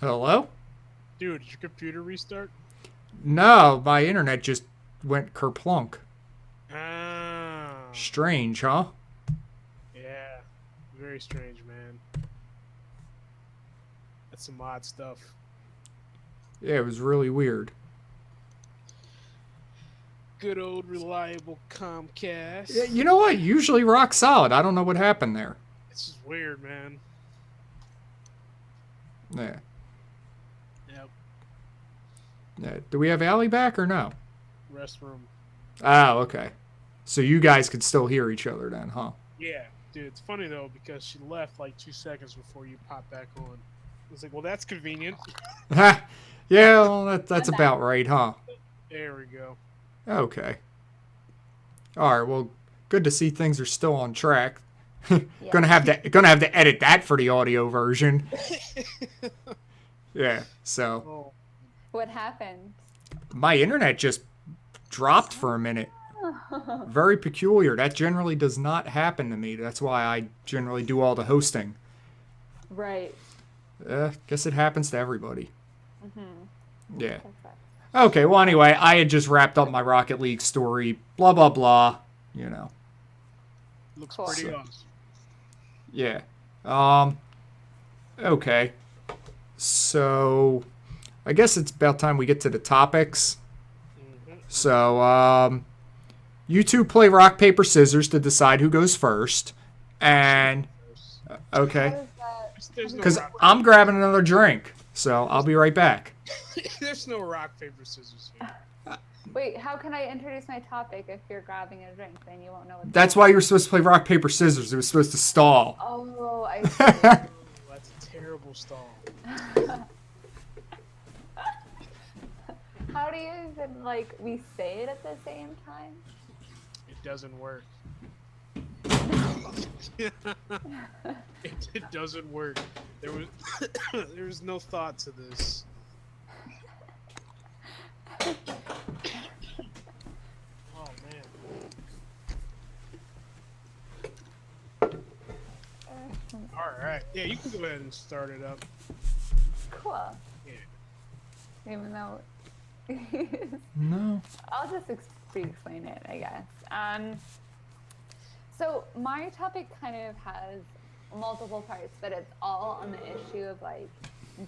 Hello? Dude, did your computer restart? No, my internet just went kerplunk. Ah, Strange, huh? yeah. Very strange, man. That's some odd stuff. Yeah, it was really weird. Good old reliable Yeah, Comcast. you know what? Usually rock solid. I don't know what happened there. It's just weird, man. Yeah. Yep. Yeah. Do we have Allie back or no? Restroom. Oh, okay. So you guys could still hear each other then, huh? Yeah, dude. It's funny though because she left like 2 seconds before you popped back on. I was like, well, that's convenient. Ha! Yeah, well, that's I'm back. about right, huh? There we go. Okay. All right. Well, good to see things are still on track. Yeah. Gonna have to edit that for the audio version. Yeah. So Oh, What happened? my internet just dropped for a minute. Very peculiar. That generally does not happen to me. That's why I generally do all the hosting. Right. Guess it happens to everybody. Mm-hmm. Yeah. That's right. Okay, well, anyway, I had just wrapped up my Rocket League story. Blah, blah, blah. You know. looks Cool. pretty So, awesome. yeah. Um, okay. So, I guess it's about time we get to the topics. So, you two play rock, paper, scissors to decide who goes first. And, How okay. does that? How There's does no Because that rock. work? I'm grabbing another drink. So, I'll be right back. There's no rock paper scissors here. Wait, how can I introduce my topic if you're grabbing a drink? Then you won't know what's That's going why on. you were supposed to play rock, paper, scissors. It was supposed to stall. Oh, I see. Oh, that's a terrible stall. How do you even like we say it at the same time? It doesn't work. It doesn't work. There was there was no thought to this. Oh man. All right. Yeah, you can go ahead and start it up. Cool. Yeah. Even though No. I'll just explain it, I guess. So my topic kind of has multiple parts, but it's all on the issue of like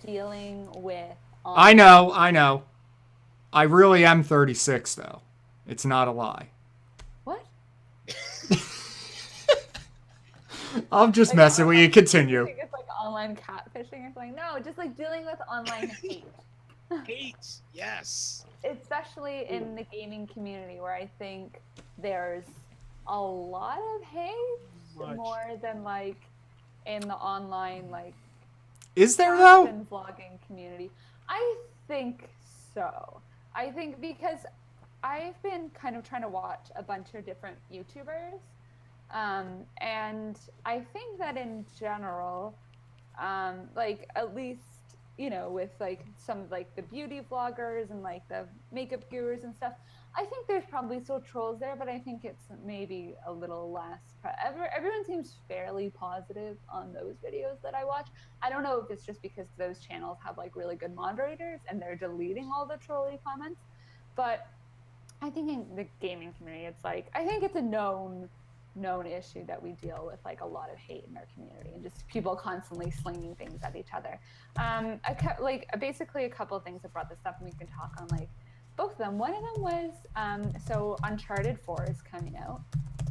dealing with I online. know, I know. I really am 36, though. It's not a lie. What? I'm just Like messing with you. you Continue. think it's like online catfishing or something? No, just like dealing with online hate. Hate. Yes. Especially in the gaming community where I think there's a lot of hate Much. more than like in the online like Is there, craft though? and vlogging community. I think so. I think because I've been kind of trying to watch a bunch of different YouTubers, and I think that in general, like at least with like some of like the beauty vloggers and like the makeup gurus and stuff, I think there's probably still trolls there, but I think it's maybe a little less. Everyone seems fairly positive on those videos that I watch. I don't know if it's just because those channels have like really good moderators and they're deleting all the trolly comments, but I think in the gaming community, it's like I think it's a known issue that we deal with like a lot of hate in our community and just people constantly slinging things at each other. Like basically a couple of things that brought this up, and we can talk on like both of them. One of them was so Uncharted 4 is coming out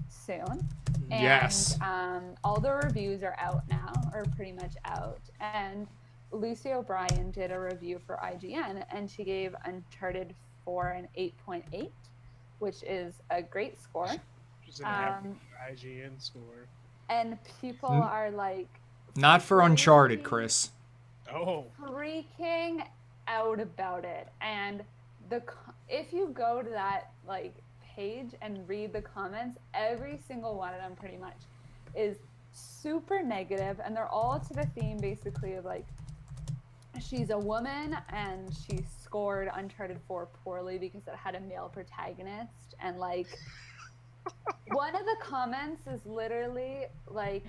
soon, and Yes. all the reviews are out now, or pretty much out. And Lucy O'Brien did a review for IGN, and she gave Uncharted 4 an 8.8, which is a great score. Which is an average Um, IGN score. and people N- are like Not for Uncharted, Chris. Oh. freaking out about it. And if you go to that like page and read the comments, every single one of them pretty much is super negative, and they're all to the theme basically of like she's a woman and she scored Uncharted 4 poorly because it had a male protagonist, and like one of the comments is literally like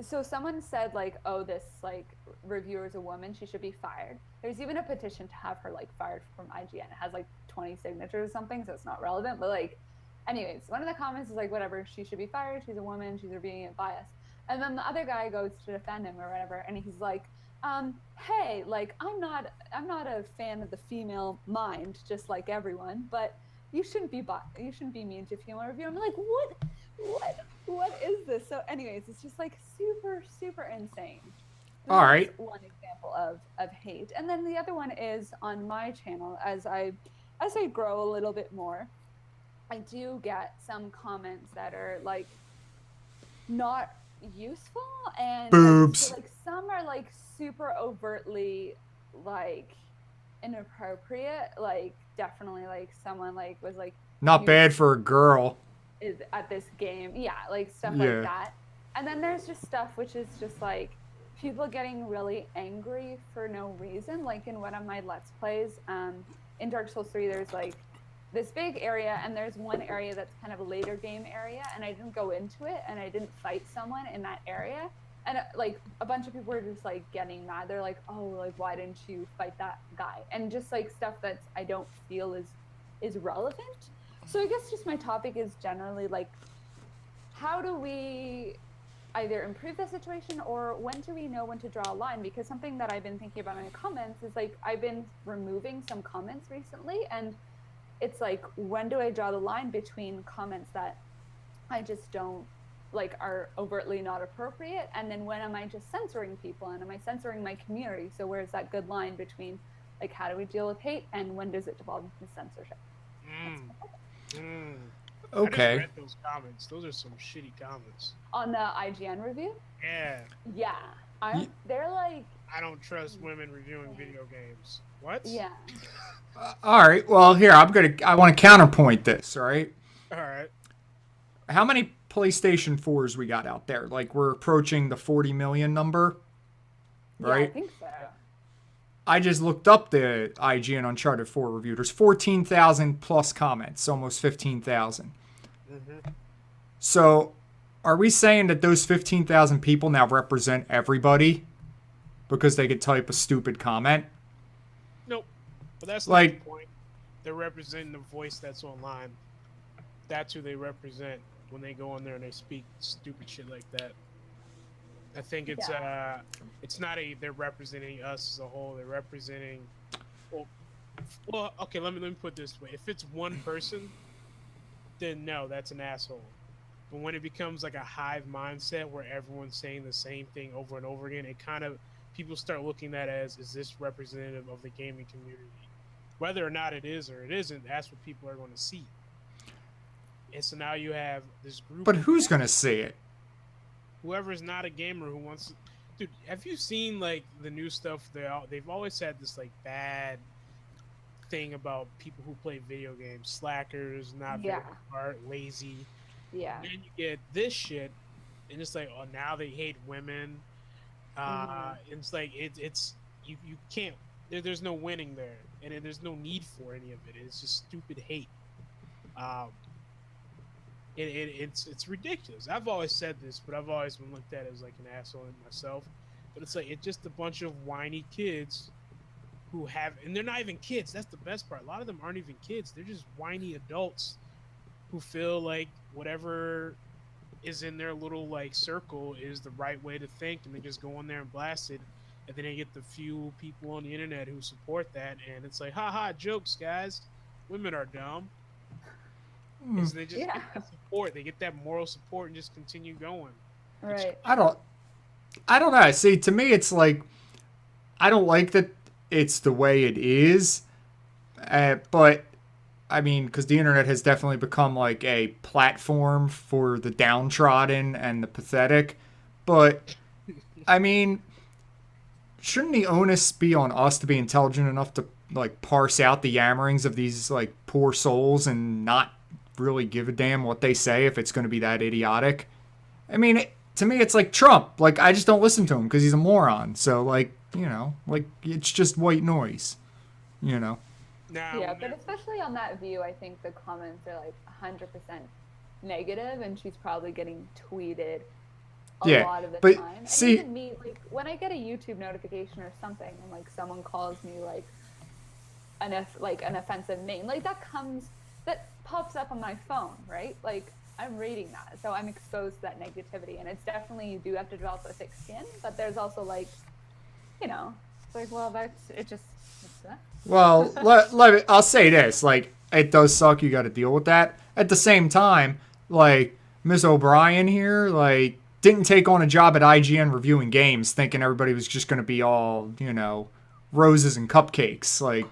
so someone said like, oh, this like reviewer is a woman, she should be fired. There's even a petition to have her like fired from IGN. It has like 20 signatures or something, so it's not relevant. But like, anyways, one of the comments is like, whatever, she should be fired. She's a woman. She's being biased. And then the other guy goes to defend him or whatever, and he's like, hey, like I'm not a fan of the female mind, just like everyone, but you shouldn't be mean to female review. I'm like, what is this? So anyways, it's just like super insane. So All that's right. one example of hate. And then the other one is on my channel. As I grow a little bit more, I do get some comments that are like not useful, and I just Boobs. feel like some are like super overtly like inappropriate. Like definitely like someone like was like Not you bad for a girl. is at this game. Yeah, like stuff like Yeah. that. And then there's just stuff which is just like people getting really angry for no reason. Like in one of my Let's Plays, in Dark Souls 3, there's like this big area, and there's one area that's kind of a later game area, and I didn't go into it, and I didn't fight someone in that area. And like a bunch of people were just like getting mad. They're like, "Oh, like why didn't you fight that guy?" And just like stuff that I don't feel is relevant. So I guess just my topic is generally like, how do we either improve the situation, or when do we know when to draw a line? Because something that I've been thinking about in the comments is like I've been removing some comments recently, and it's like, when do I draw the line between comments that I just don't like are overtly not appropriate, and then when am I just censoring people, and am I censoring my community? So where's that good line between like how do we deal with hate and when does it devolve into censorship? Mm. I just Okay. read those comments. Those are some shitty comments. On the IGN review, Yeah. yeah, they're like, I don't trust women reviewing video games. What? yeah, All right. Well, here I want to counterpoint this. All right. All right. How many PlayStation 4s we got out there? Like we're approaching the 40 million number, yeah, I right? think so. I just looked up the IGN Uncharted 4 review. There's 14,000 plus comments, almost 15,000. Mm-hmm. So, are we saying that those 15,000 people now represent everybody because they could type a stupid comment? Nope. But that's not Like, the point. They're representing the voice that's online. That's who they represent when they go on there and they speak stupid shit like that. I think it's it's not they're representing us as a whole. They're representing well okay, let me put it this way. If it's one person, then no, that's an asshole. But when it becomes like a hive mindset where everyone's saying the same thing over and over again, it kind of people start looking at it as, is this representative of the gaming community? Whether or not it is or it isn't, that's what people are going to see. And so now you have this group. but who's going to see it? Whoever's not a gamer who wants to, dude, have you seen like the new stuff? They've always had this like bad thing about people who play video games, slackers, not very smart, lazy. Yeah. And then you get this shit, and it's like, oh, now they hate women. It's like it's you can't. There's no winning there, and there's no need for any of it. It's just stupid hate. It's ridiculous. I've always said this, but I've always been looked at as like an asshole myself. But it's like it's just a bunch of whiny kids who have, and they're not even kids. That's the best part. A lot of them aren't even kids. They're just whiny adults who feel like whatever is in their little like circle is the right way to think, and they just go in there and blast it. And then they get the few people on the internet who support that, and it's like, haha, jokes, guys. Women are dumb. And so they just get that support. They get that moral support and just continue going. Right. I don't know. See, to me, it's like I don't like that it's the way it is, but I mean, because the internet has definitely become like a platform for the downtrodden and the pathetic. But I mean, shouldn't the onus be on us to be intelligent enough to like parse out the yammerings of these like poor souls and not really give a damn what they say if it's going to be that idiotic? I mean, to me, it's like Trump. Like, I just don't listen to him because he's a moron. So, like, you know, like, it's just white noise, you know? Yeah, but especially on that view, I think the comments are like 100% negative, and she's probably getting tweeted a Yeah, lot of the but time. And see, even me, like when I get a YouTube notification or something, and like someone calls me like an offensive name, like that pops up on my phone, right? Like I'm reading that, so I'm exposed to that negativity, and it's definitely you do have to develop a thick skin. But there's also like, it's like, well, that's it. Just it's that. well, I'll say this: like, it does suck. You got to deal with that. At the same time, like Miss O'Brien here, like, didn't take on a job at IGN reviewing games, thinking everybody was just going to be all, roses and cupcakes. Like,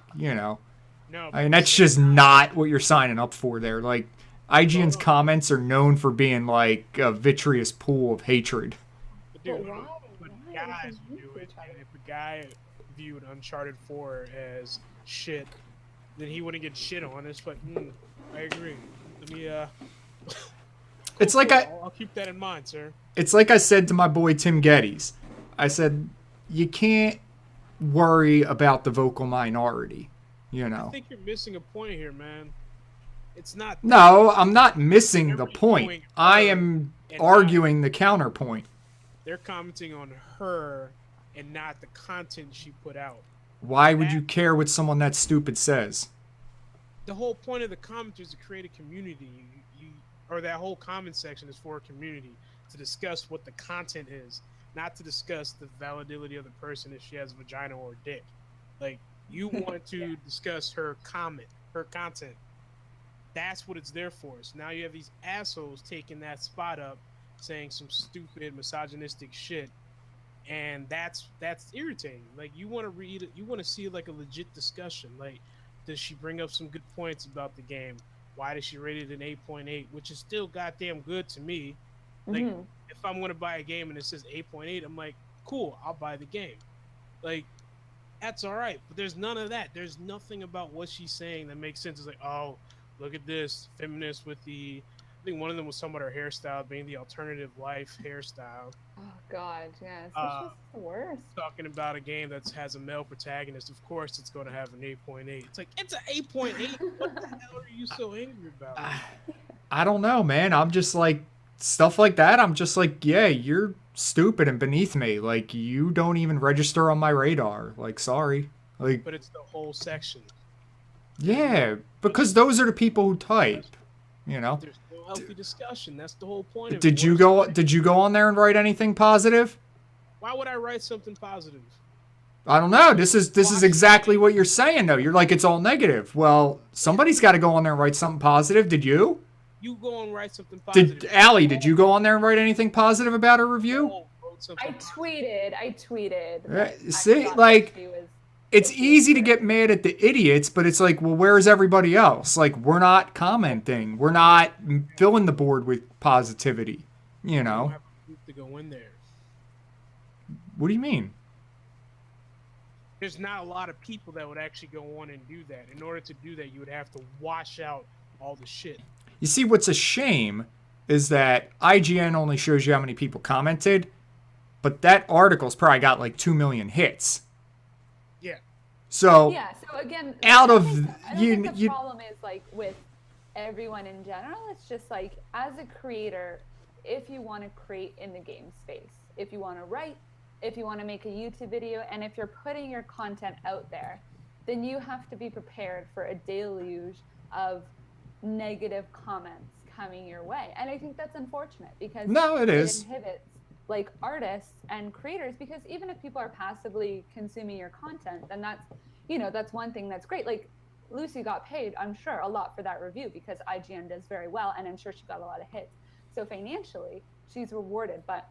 No, I but mean, at the that's same just not what you're signing up for there. Like, IGN's hold on. comments are known for being like a vitreous pool of hatred. But But dude, why? but Why would guys they would hate do it, each and other? if a guy viewed Uncharted 4 as shit, then he wouldn't get shit on. It's like, I agree. Let me It's like I I'll keep that in mind, sir. it's like I said to my boy Tim Geddes. I said, you can't worry about the vocal minority, I think you're missing a point here, man. It's not that. No, I'm not missing They're the point. reviewing I her am and not. arguing the counterpoint. They're commenting on her and not the content she put out. Why would That you care what someone that stupid says? the whole point of the comments is to create a community. Or that whole comment section is for a community to discuss what the content is, not to discuss the validity of the person if she has a vagina or a dick. Like you want to discuss her content. That's what it's there for. So now you have these assholes taking that spot up, saying some stupid misogynistic shit, and that's irritating. Like you want to read it, you want to see like a legit discussion. Like, does she bring up some good points about the game? Why does she rate it an 8.8, which is still goddamn good to me? Like, Mm-hmm. if I'm gonna buy a game and it says 8.8, I'm like, cool, I'll buy the game. Like, that's all right. But there's none of that. There's nothing about what she's saying that makes sense. It's like, oh, look at this feminist with the. I think one of them was talking about her hairstyle being the alternative life hairstyle. Oh God, yes, it's Uh, just the worst. Talking about a game that has a male protagonist. Of course, it's going to have an 8.8. It's like it's an 8.8. What the hell are you so angry about? I don't know, man. I'm just like, stuff like that. I'm just like, yeah, you're stupid and beneath me. Like, you don't even register on my radar. Like, sorry. Like, But it's the whole section. There's no yeah, because those are the people who type, you but know? there's no healthy discussion. That's the whole point of it. Did you go on there and write anything positive? Why would I write something positive? I don't know. This is exactly what you're saying though. You're like it's all negative. Well, somebody's got to go on there and write something positive. Did you? You go and write something Did positive. Allie? Did you go on there and write anything positive about her review? Wrote I something positive. tweeted. Right, That I see, thought like, that she was. It's that she was easy to great. get mad at the idiots, but it's like, well, where's everybody else? Like, we're not commenting. We're not filling the board with positivity. You You don't know? have a group to go in there. What do you mean? There's not a lot of people that would actually go on and do that. In order to do that, you would have to wash out all the shit. You see, what's a shame is that IGN only shows you how many people commented, but that article's probably got like 2 million hits. Yeah. So, Yeah. So again, out I of don't think the you problem is like with everyone in general. It's just like as a creator, if you want to create in the game space, if you want to write, if you want to make a YouTube video, and if you're putting your content out there, then you have to be prepared for a deluge of negative comments coming your way. And I think that's unfortunate because No, it is. inhibits like artists and creators, because even if people are passively consuming your content, then that's one thing that's great. Like Lucy got paid, I'm sure, a lot for that review because IGN does very well, and I'm sure she got a lot of hits. So financially, she's rewarded. But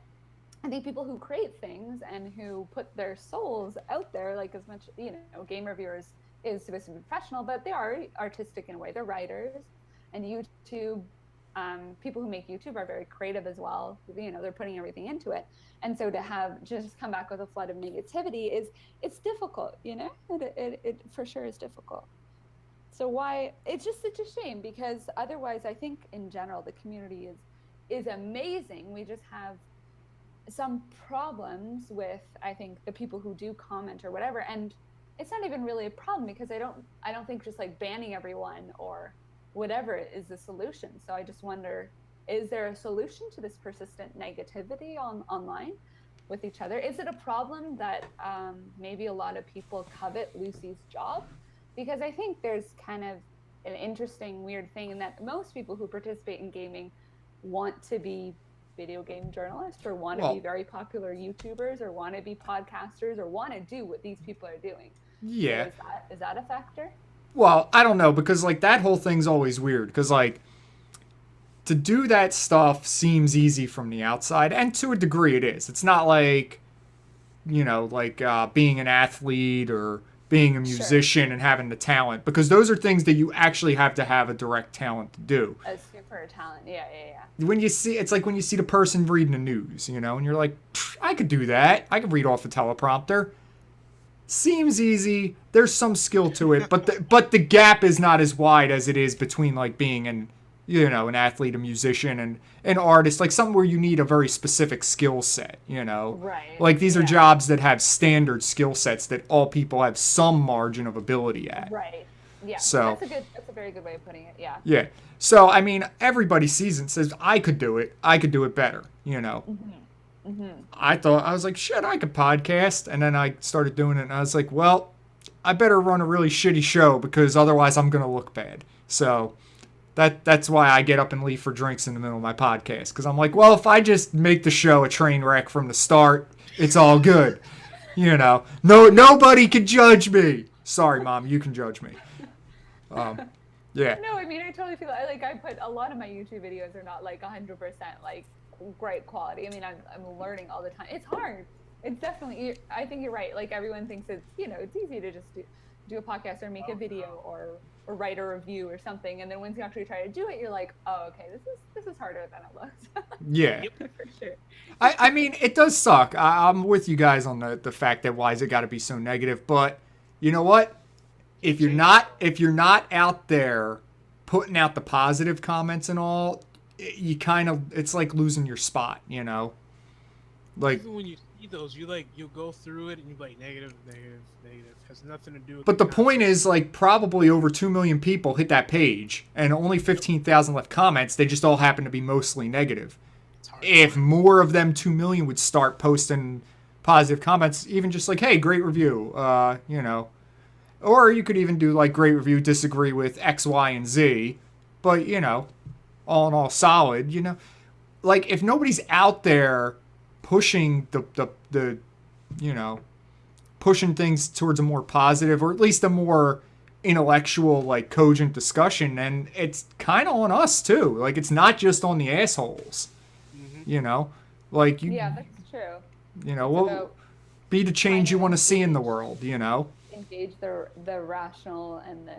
I think people who create things and who put their souls out there, like as much, game reviewers is supposed to be professional, but they are artistic in a way. They're writers, and YouTube, people who make YouTube are very creative as well. They're putting everything into it. And so to have just come back with a flood of negativity it's difficult, it for sure is difficult. So why it's just such a shame, because otherwise I think in general the community is amazing. We just have some problems with, I think, the people who do comment or whatever, and it's not even really a problem because I don't think just like banning everyone or whatever is the solution. So I just wonder is there a solution to this persistent negativity online with each other? Is it a problem that maybe a lot of people covet Lucy's job? Because I think there's kind of an interesting, weird thing in that most people who participate in gaming want to be video game journalists or want to be very popular YouTubers or want to be podcasters or want to do what these people are doing. Yeah. So is that a factor? Well, I don't know, because like that whole thing's always weird, because like to do that stuff seems easy from the outside, and to a degree it is. It's not like, you know, like being an athlete or being a musician and having the talent, because those are things that you actually have to have a direct talent to do. A super talent, yeah. When you see, it's like when you see the person reading the news, you know, and you're like, I could do that. I could read off a teleprompter. Seems easy. There's some skill to it, but the gap is not as wide as it is between like being an athlete, a musician, and an artist, like something where you need a very specific skill set, you know? Right. Like these are jobs that have standard skill sets that all people have some margin of ability at. Right. Yeah. So that's a very good way of putting it. Yeah. Yeah. So I mean, everybody sees it and says, I could do it. I could do it better, you know? I was like, shit, I could podcast. And then I started doing it and I was like, well, I better run a really shitty show because otherwise I'm going to look bad. So that's why I get up and leave for drinks in the middle of my podcast. Because I'm like, well, if I just make the show a train wreck from the start, it's all good. You know, nobody can judge me. Sorry, Mom, you can judge me. Yeah. No, I mean, I totally feel like I put a lot of my YouTube videos are not like 100% like great quality. I mean, I'm learning all the time. It's hard. It's definitely, I think you're right. Like everyone thinks it's, you know, it's easy to just do a podcast or make a video or write a review or something. And then once you actually try to do it, you're like, oh, okay, this is harder than it looks. Yeah. For sure. I mean, it does suck. I'm with you guys on the fact that why is it got to be so negative? But you know what? If you're not out there putting out the positive comments and all, you kind of, it's like losing your spot, you know? Like, even when you see those, you'll go through it and you're like negative, has nothing to do with. But the point is, like, probably over 2 million people hit that page and only 15,000 left comments. They just all happen to be mostly negative. If more of them 2 million would start posting positive comments, even just like, hey, great review, you know. Or you could even do like great review, disagree with X, Y, and Z, but you know, all in all solid, you know. Like if nobody's out there pushing the you know, pushing things towards a more positive or at least a more intellectual, like cogent discussion, then it's kind of on us too. Like it's not just on the assholes, you know. Like you. Yeah, that's true. You know, well, be the change you want to see in the world, you know. Engage the rational and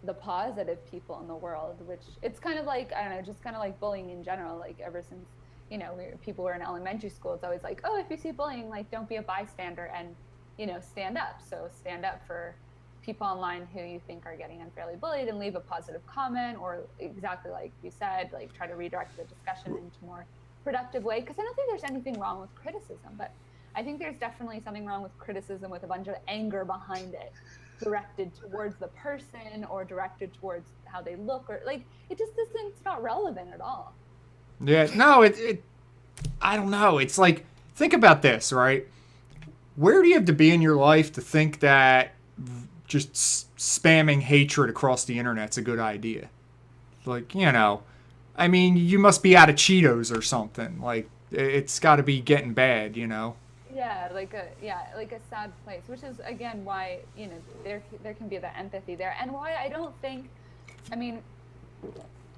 the positive people in the world, which it's kind of like, I don't know, just kind of like bullying in general. Like ever since, you know, people were in elementary school, it's always like, oh, if you see bullying, like don't be a bystander and, you know, stand up. So stand up for people online who you think are getting unfairly bullied and leave a positive comment, or exactly like you said, like try to redirect the discussion into a more productive way. Because I don't think there's anything wrong with criticism, but I think there's definitely something wrong with criticism with a bunch of anger behind it, directed towards the person or directed towards how they look, or like it just isn't, it's not relevant at all. Yeah, no, it I don't know. It's like, think about this, right? Where do you have to be in your life to think that just spamming hatred across the internet's a good idea? Like, you know, I mean, you must be out of Cheetos or something. Like, it's got to be getting bad, you know? Yeah, like a sad place, which is again why, you know, there can be the empathy there, and why I don't think, I mean,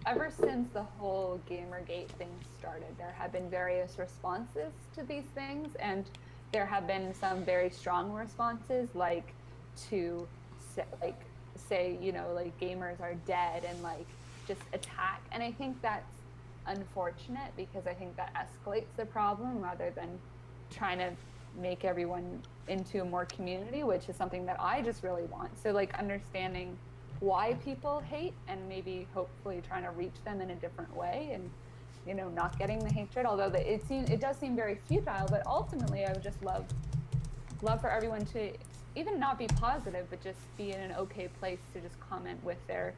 ever since the whole Gamergate thing started, there have been various responses to these things, and there have been some very strong responses, like to say, you know, like gamers are dead and like just attack, and I think that's unfortunate because I think that escalates the problem rather than trying to make everyone into a more community, which is something that I just really want. So like understanding why people hate and maybe hopefully trying to reach them in a different way, and you know, not getting the hatred, although it does seem very futile, but ultimately I would just love for everyone to even not be positive, but just be in an okay place to just comment with their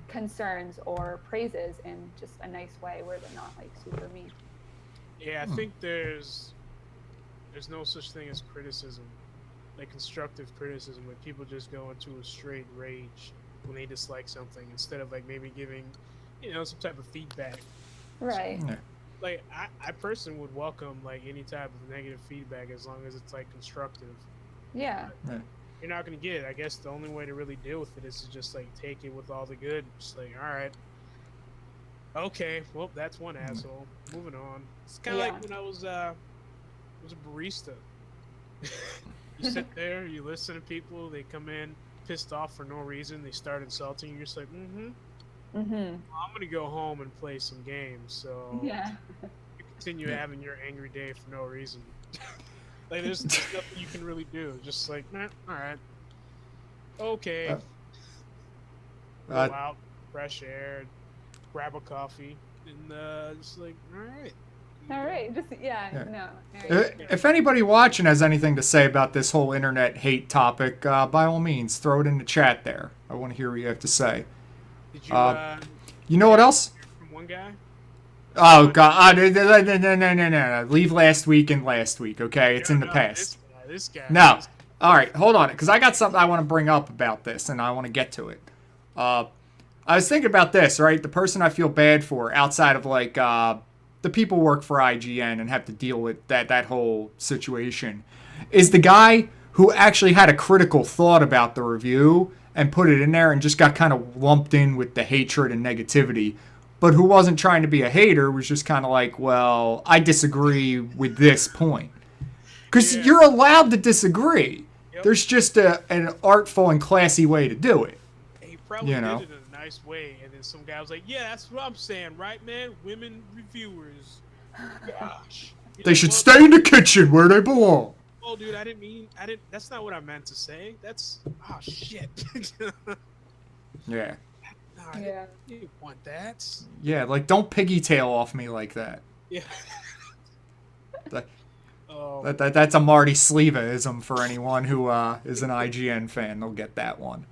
concerns or praises in just a nice way where they're not like super mean. Yeah, I think there's no such thing as criticism, like constructive criticism, where people just go into a straight rage when they dislike something instead of like maybe giving, some type of feedback. Right. Yeah. Like I personally would welcome like any type of negative feedback as long as it's like constructive. Yeah. Yeah. You're not gonna get it. I guess the only way to really deal with it is to just like take it with all the good. Just like, all right, okay, well that's one asshole. Moving on. It's kind of like when I was a barista. You sit there, you listen to people. They come in pissed off for no reason. They start insulting you. You're just like, Mm-hmm. well, I'm gonna go home and play some games. So Yeah. you continue having your angry day for no reason. Like there's nothing you can really do. Just like, all right, okay. Go out, fresh air, grab a coffee, and just like, all right. All right. Just no. If anybody watching has anything to say about this whole internet hate topic, by all means, throw it in the chat there. I want to hear what you have to say. Did you? You know what else? From one guy. Oh God! No! Leave last week and last week. Okay, it's in the past. This guy. No. All right, hold on, because I got something I want to bring up about this, and I want to get to it. I was thinking about this, right? The person I feel bad for outside of like the people who work for IGN and have to deal with that whole situation is the guy who actually had a critical thought about the review and put it in there and just got kind of lumped in with the hatred and negativity, but who wasn't trying to be a hater, was just kind of like, well, I disagree with this point. Because you're allowed to disagree. Yep. There's just an artful and classy way to do it. He probably did it in a nice way, and then some guy was like, yeah, that's what I'm saying, right, man? Women reviewers. Gosh. They should stay in the kitchen where they belong. Oh, dude, I didn't, that's not what I meant to say. That's, oh, shit. Yeah. I didn't want that. Yeah, like, don't piggytail off me like that. Yeah. That's a Marty Sleva-ism for anyone who is an IGN fan. They'll get that one.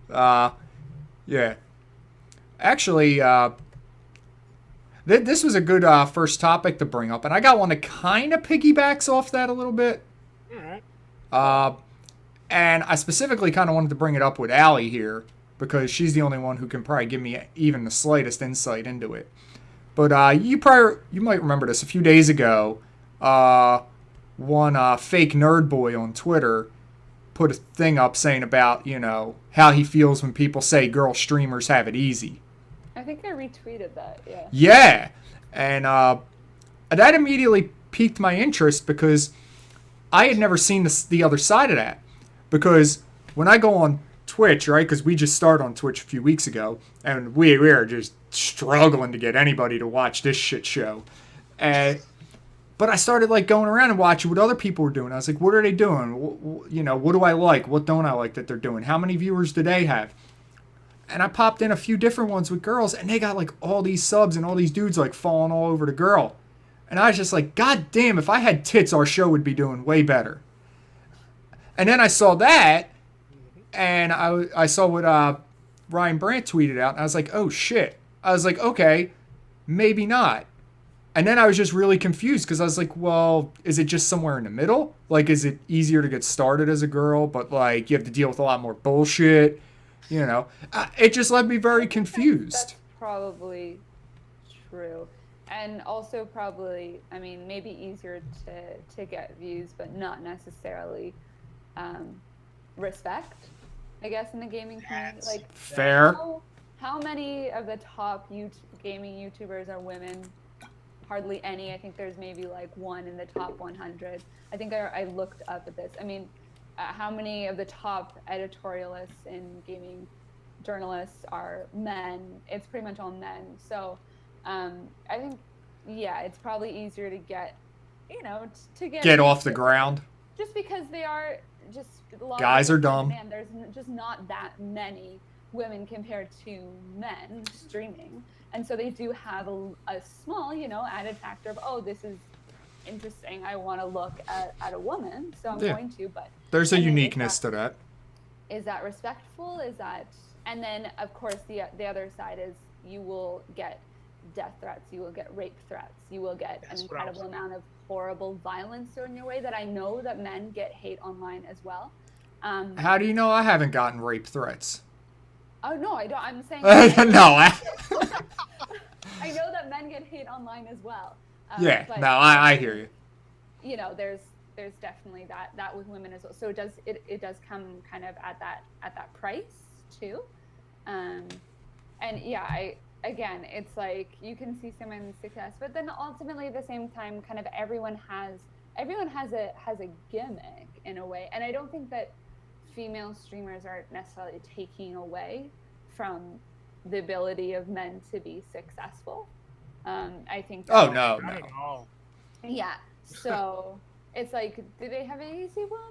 Yeah. Actually, this was a good first topic to bring up, and I got one that kind of piggybacks off that a little bit. All right. And I specifically kind of wanted to bring it up with Allie here, because she's the only one who can probably give me even the slightest insight into it. But you might remember this. A few days ago, one fake nerd boy on Twitter put a thing up saying about, how he feels when people say girl streamers have it easy. I think I retweeted that, yeah. Yeah, and that immediately piqued my interest because I had never seen the other side of that. Because when I go on Twitch, right, because we just started on Twitch a few weeks ago, and we are just struggling to get anybody to watch this shit show. But I started like going around and watching what other people were doing. I was like, what are they doing? What do I like? What don't I like that they're doing? How many viewers do they have? And I popped in a few different ones with girls, and they got like all these subs and all these dudes like falling all over the girl. And I was just like, God damn, if I had tits, our show would be doing way better. And then I saw that, and I saw what Ryan Brandt tweeted out, and I was like, oh shit. I was like, okay, maybe not. And then I was just really confused because I was like, well, is it just somewhere in the middle? Like, is it easier to get started as a girl, but like you have to deal with a lot more bullshit? It just left me very confused. That's probably true. And also probably, I mean, maybe easier to get views, but not necessarily respect, I guess, in the gaming community. Like, fair. How many of the top gaming YouTubers are women? Hardly any. I think there's maybe like one in the top 100. I think I looked up at this. I mean, how many of the top editorialists and gaming journalists are men? It's pretty much all men. So I think, it's probably easier to get, get off the ground. Just because they are just guys are dumb. Man, there's just not that many women compared to men streaming. And so they do have a small, added factor of, oh, this is interesting. I want to look at a woman, so I'm going to. But there's a uniqueness to that. is that respectful? Is that, and then of course the other side is you will get death threats, you will get rape threats, you will get an incredible amount of horrible violence thrown your way that I know that men get hate online as well. How do you know I haven't gotten rape threats? Oh no, I don't. I'm saying no. I know that men get hate online as well. Yeah, but, no, I hear you. You know, there's definitely that with women as well. So it does come kind of at that price too. And yeah, again, it's like you can see someone's success, but then ultimately at the same time, kind of everyone has a gimmick in a way, and I don't think that female streamers are necessarily taking away from the ability of men to be successful. I think that, oh no. yeah, so it's like, do they have it easy? Well,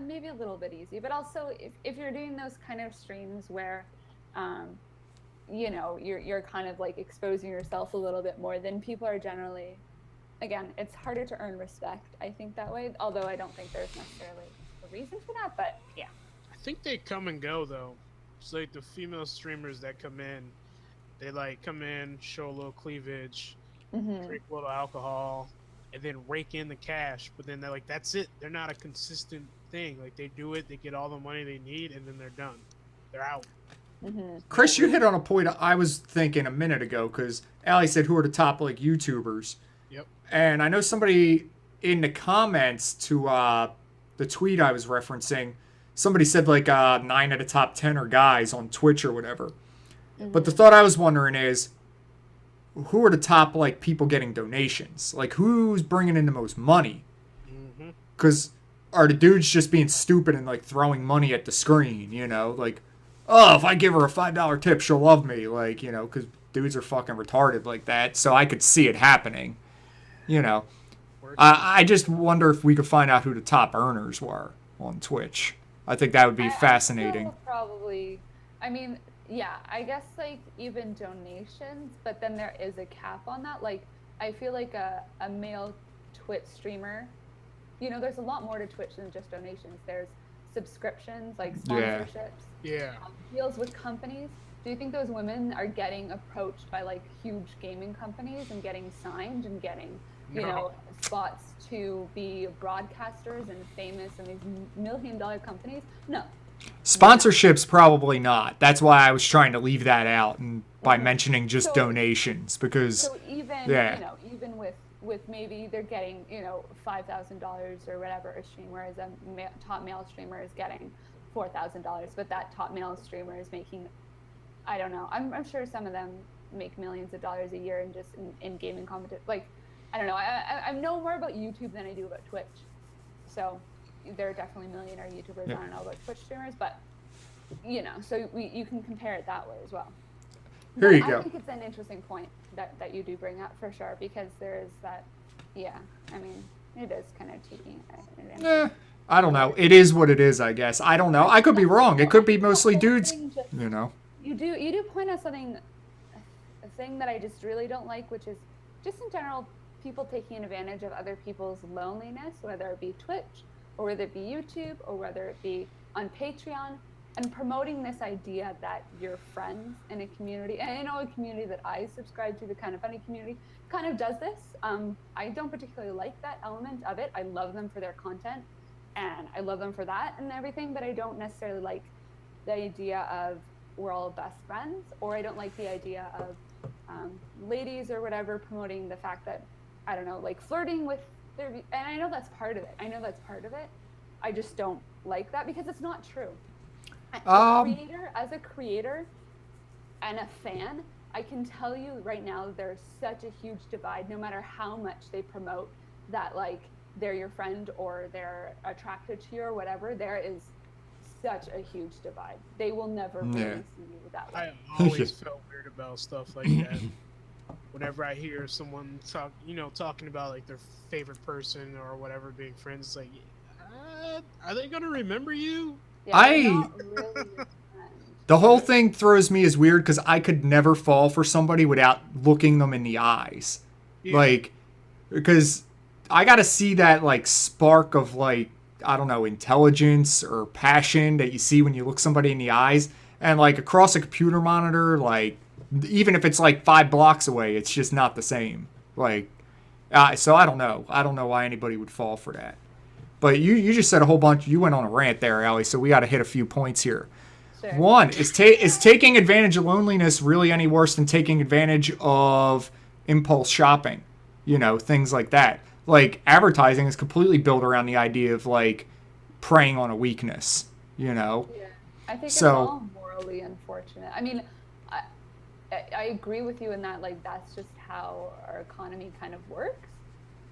maybe a little bit easy, but also if you're doing those kind of streams where you know, you're kind of like exposing yourself a little bit more, then people are generally, again, it's harder to earn respect, I think, that way, although I don't think there's necessarily a reason for that, but yeah. I think they come and go though. It's like the female streamers that come in, they like come in, show a little cleavage, drink a little alcohol, and then rake in the cash. But then they're like, that's it. They're not a consistent thing. Like they do it, they get all the money they need, and then they're done. They're out. Chris, you hit on a point I was thinking a minute ago, because Allie said who are the top like YouTubers. Yep. And I know somebody in the comments to the tweet I was referencing, somebody said like 9 of the top 10 are guys on Twitch or whatever. But the thought I was wondering is, who are the top like people getting donations? Like who's bringing in the most money? Because are the dudes just being stupid and like throwing money at the screen? You know, like, oh, if I give her a $5 tip, she'll love me. Like, you know, because dudes are fucking retarded like that. So I could see it happening. You know, I just wonder if we could find out who the top earners were on Twitch. I think that would be fascinating. Probably, I mean, yeah, I guess like even donations, but then there is a cap on that. Like, I feel like a male Twitch streamer, you know, there's a lot more to Twitch than just donations. There's subscriptions, like sponsorships, deals with companies. Do you think those women are getting approached by like huge gaming companies and getting signed and getting, you know, spots to be broadcasters and famous in these $1 million companies? No. Sponsorships, probably not. That's why I was trying to leave that out, and by mentioning just donations, because so even you know, even with maybe they're getting, you know, $5,000 or whatever a stream, whereas a top male streamer is getting $4,000, but that top male streamer is making, I don't know, I'm sure some of them make millions of dollars a year in just in gaming competition. Like, I don't know, I know more about YouTube than I do about Twitch. So there are definitely millionaire YouTubers. I don't know about Twitch streamers, but you know, so you can compare it that way as well. Here you go. I think it's an interesting point that you do bring up for sure, because there is that, yeah, I mean, it is kind of taking advantage. I don't know. It is what it is, I guess. I don't know. I could be wrong. It could be mostly dudes, you know. You do point out something, a thing that I just really don't like, which is just in general, people taking advantage of other people's loneliness, whether it be Twitch, or whether it be YouTube, or whether it be on Patreon, and promoting this idea that your friends in a community, and I know a community that I subscribe to, the Kind of Funny community, kind of does this. I don't particularly like that element of it. I love them for their content, and I love them for that and everything, but I don't necessarily like the idea of we're all best friends, or I don't like the idea of ladies or whatever promoting the fact that, I don't know, like flirting with their, and I know that's part of it. I just don't like that, because it's not true. As a creator and a fan, I can tell you right now, there's such a huge divide, no matter how much they promote that, like, they're your friend or they're attracted to you or whatever, there is such a huge divide. They will never really see you that way. I always felt weird about stuff like that. Whenever I hear someone talking about like their favorite person or whatever being friends, it's like, are they gonna remember you? Yeah, the whole thing throws me as weird, because I could never fall for somebody without looking them in the eyes. Like, because I gotta see that like spark of like I don't know, intelligence or passion that you see when you look somebody in the eyes. And like across a computer monitor, like even if it's like 5 blocks away, it's just not the same. Like, so I don't know. I don't know why anybody would fall for that. But you just said a whole bunch. You went on a rant there, Allie. So we got to hit a few points here. Sure. One is taking advantage of loneliness really any worse than taking advantage of impulse shopping? You know, things like that. Like advertising is completely built around the idea of like preying on a weakness. You know. Yeah. I think it's So all morally unfortunate. I mean, I, I agree with you in that, like, that's just how our economy kind of works.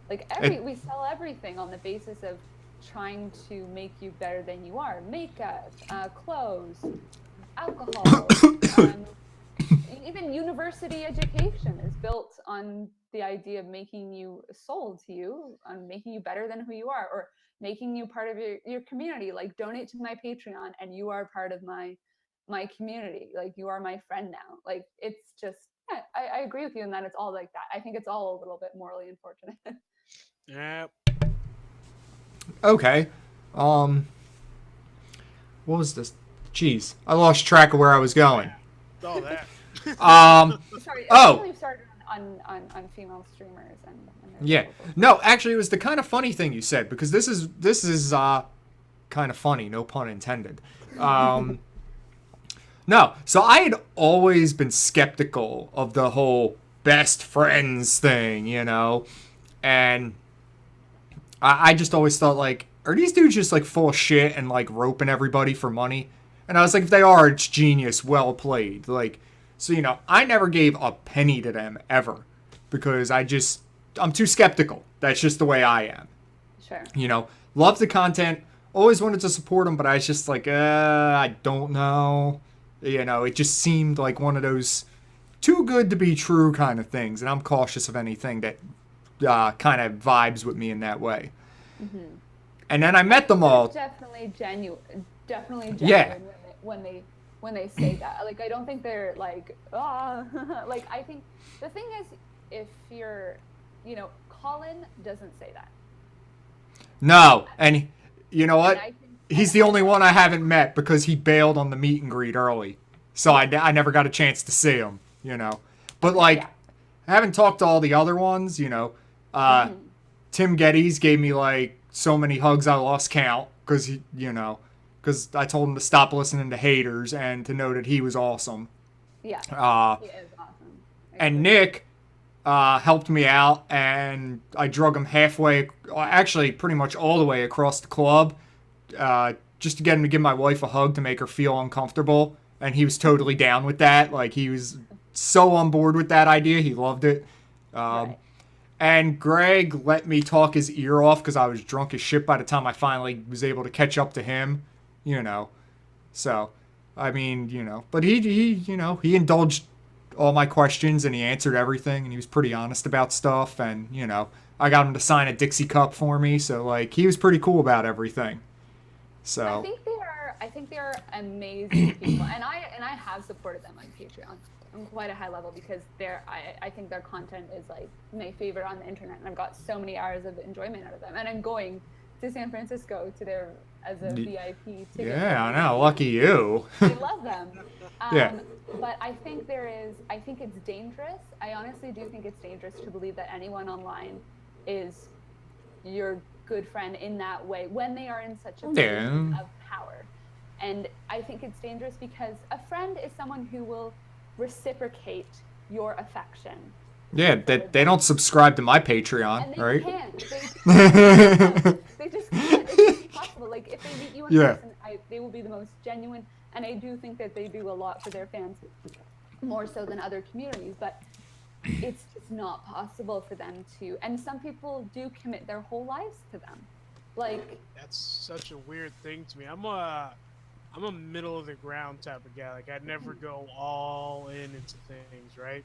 Like, we sell everything on the basis of trying to make you better than you are. Makeup, clothes, alcohol, um, even university education is built on the idea of making you sold to you, on making you better than who you are, or making you part of your community. Like, donate to my Patreon and you are part of my community. Like, you are my friend now. Like, it's just, yeah, I agree with you in that it's all like that. I think it's all a little bit morally unfortunate. Yeah. okay. Um, what was this? Jeez, I lost track of where I was going. All that. Sorry, I Oh, think we've started on female streamers and their yeah. struggles. No, actually, it was the kind of funny thing you said because this is kind of funny, no pun intended. No, so I had always been skeptical of the whole best friends thing, you know, and I just always thought like, are these dudes just like full of shit and like roping everybody for money? And I was like, if they are, it's genius, well played. Like, so you know, I never gave a penny to them ever because I'm too skeptical. That's just the way I am. Sure. You know, love the content, always wanted to support them, but I was just like, I don't know. You know, it just seemed like one of those too good to be true kind of things, and I'm cautious of anything that kind of vibes with me in that way. Mm-hmm. And then I met them all. Definitely genuine. Definitely Yeah. genuine when they say that. Like, I don't think they're like, like, I think the thing is, if you're, Colin doesn't say that. No, and you know what? And He's the only one I haven't met because he bailed on the meet and greet early, so I never got a chance to see him. You know, but like, Yeah. I haven't talked to all the other ones. You know, Tim Geddes gave me like so many hugs I lost count because because I told him to stop listening to haters and to know that he was awesome. Yeah. Uh, He is awesome. and Nick helped me out, and I drug him halfway, actually pretty much all the way across the club, just to get him to give my wife a hug to make her feel uncomfortable. And he was totally down with that. Like, he was so on board with that idea. He loved it. Right. And Greg let me talk his ear off because I was drunk as shit by the time I finally was able to catch up to him, you know. So, I mean, but he indulged all my questions and he answered everything and he was pretty honest about stuff. And, I got him to sign a Dixie cup for me. So, like, he was pretty cool about everything. So. I think they are amazing people, and I have supported them on Patreon on quite a high level because I think their content is like my favorite on the internet, and I've got so many hours of enjoyment out of them. And I'm going to San Francisco to their as a VIP ticket. Yeah, I know. Lucky you. I love them. Yeah. But I think it's dangerous. I honestly do think it's dangerous to believe that anyone online is your good friend in that way when they are in such a position of power. And I think it's dangerous because a friend is someone who will reciprocate your affection. Yeah, they don't subscribe to my Patreon, and they right? Can't. They just can't. It's impossible. Like, if they meet you in person, they will be the most genuine. And I do think that they do a lot for their fans, more so than other communities. But it's just not possible for them to. And some people do commit their whole lives to them. Like, that's such a weird thing to me. I'm a middle of the ground type of guy. Like, I never go all into things, right?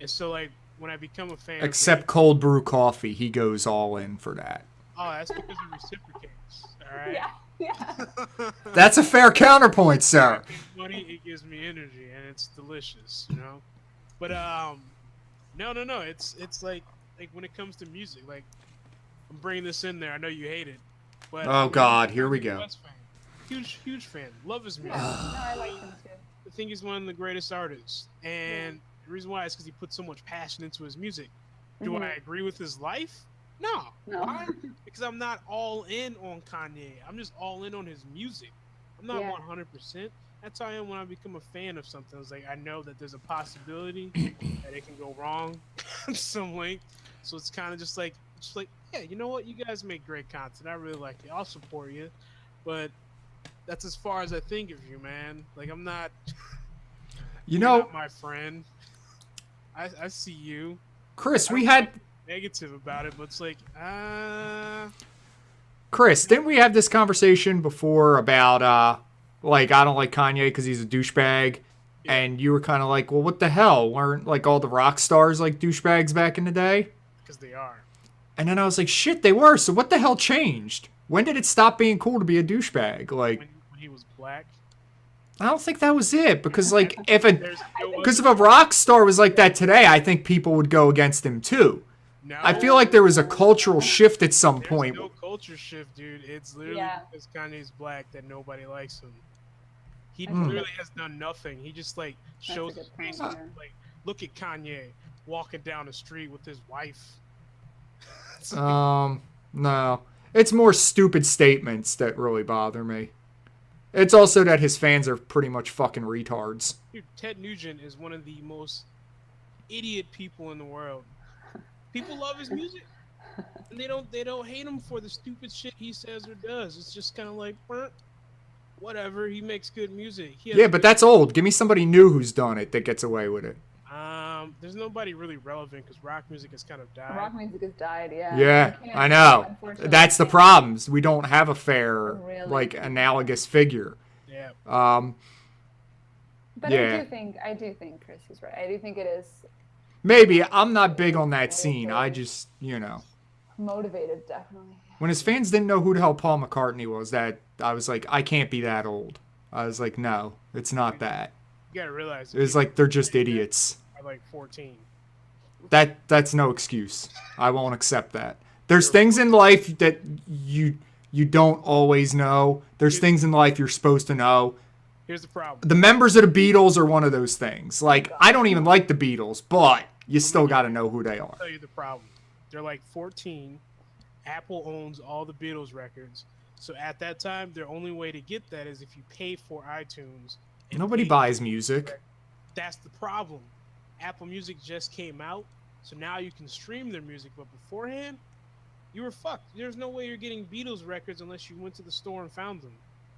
And so, like, when I become a fan, except cold brew coffee, he goes all in for that. Oh, that's because it reciprocates. All right. Yeah. That's a fair counterpoint, sir. Money, it gives me energy, and it's delicious, But no. It's like when it comes to music, like, I'm bringing this in there. I know you hate it. But Oh God, here we go. West fan. Huge fan. Love his music. Yeah, no, I like him too. I think he's one of the greatest artists, and the reason why is because he puts so much passion into his music. Do I agree with his life? No. No. Why? Because I'm not all in on Kanye. I'm just all in on his music. I'm not 100%. That's how I am when I become a fan of something. It's like I know that there's a possibility that it can go wrong at some length. So it's kind of just like, yeah, you know what? You guys make great content. I really like it. I'll support you. But that's as far as I think of you, man. Like I'm not. You you're know, not my friend. I see you. Chris, we had negative about it, but it's like, Chris, didn't we have this conversation before about like I don't like Kanye because he's a douchebag, and you were kind of like, well, what the hell? Weren't like all the rock stars like douchebags back in the day? Because they are. And then I was like, shit, they were. So what the hell changed? When did it stop being cool to be a douchebag? Like when he was black. I don't think that was it because like if Because a rock star was like that today, I think people would go against him too. No, I feel like there was a cultural shift at some point. No culture shift, dude. It's literally because Kanye's black that nobody likes him. He literally has done nothing. He just like shows his face. Like, look at Kanye walking down the street with his wife. No. It's more stupid statements that really bother me. It's also that his fans are pretty much fucking retards. Dude, Ted Nugent is one of the most idiot people in the world. People love his music, and they don't hate him for the stupid shit he says or does. It's just kind of like, whatever. He makes good music. But that's old. Give me somebody new who's done it that gets away with it. There's nobody really relevant because rock music has kind of died. Rock music has died, yeah. Yeah, I know. That's the problems. We don't have a fair, like, analogous figure. Yeah. But I do think Chris is right. I do think it is. Maybe. I'm not big on that scene. I just, motivated, definitely. When his fans didn't know who the hell Paul McCartney was, that I was like, I can't be that old. I was like, no, it's not that. You gotta realize. It was like they're just idiots. I'm like 14. That's no excuse. I won't accept that. There's things in life that you don't always know. There's things in life you're supposed to know. Here's the problem. The members of the Beatles are one of those things. Like, I don't even like the Beatles, but you still got to know who they are. I'll tell you the problem. They're like 14. Apple owns all the Beatles records. So at that time, their only way to get that is if you pay for iTunes. Nobody buys music. That's the problem. Apple Music just came out, so now you can stream their music. But beforehand, you were fucked. There's no way you're getting Beatles records unless you went to the store and found them.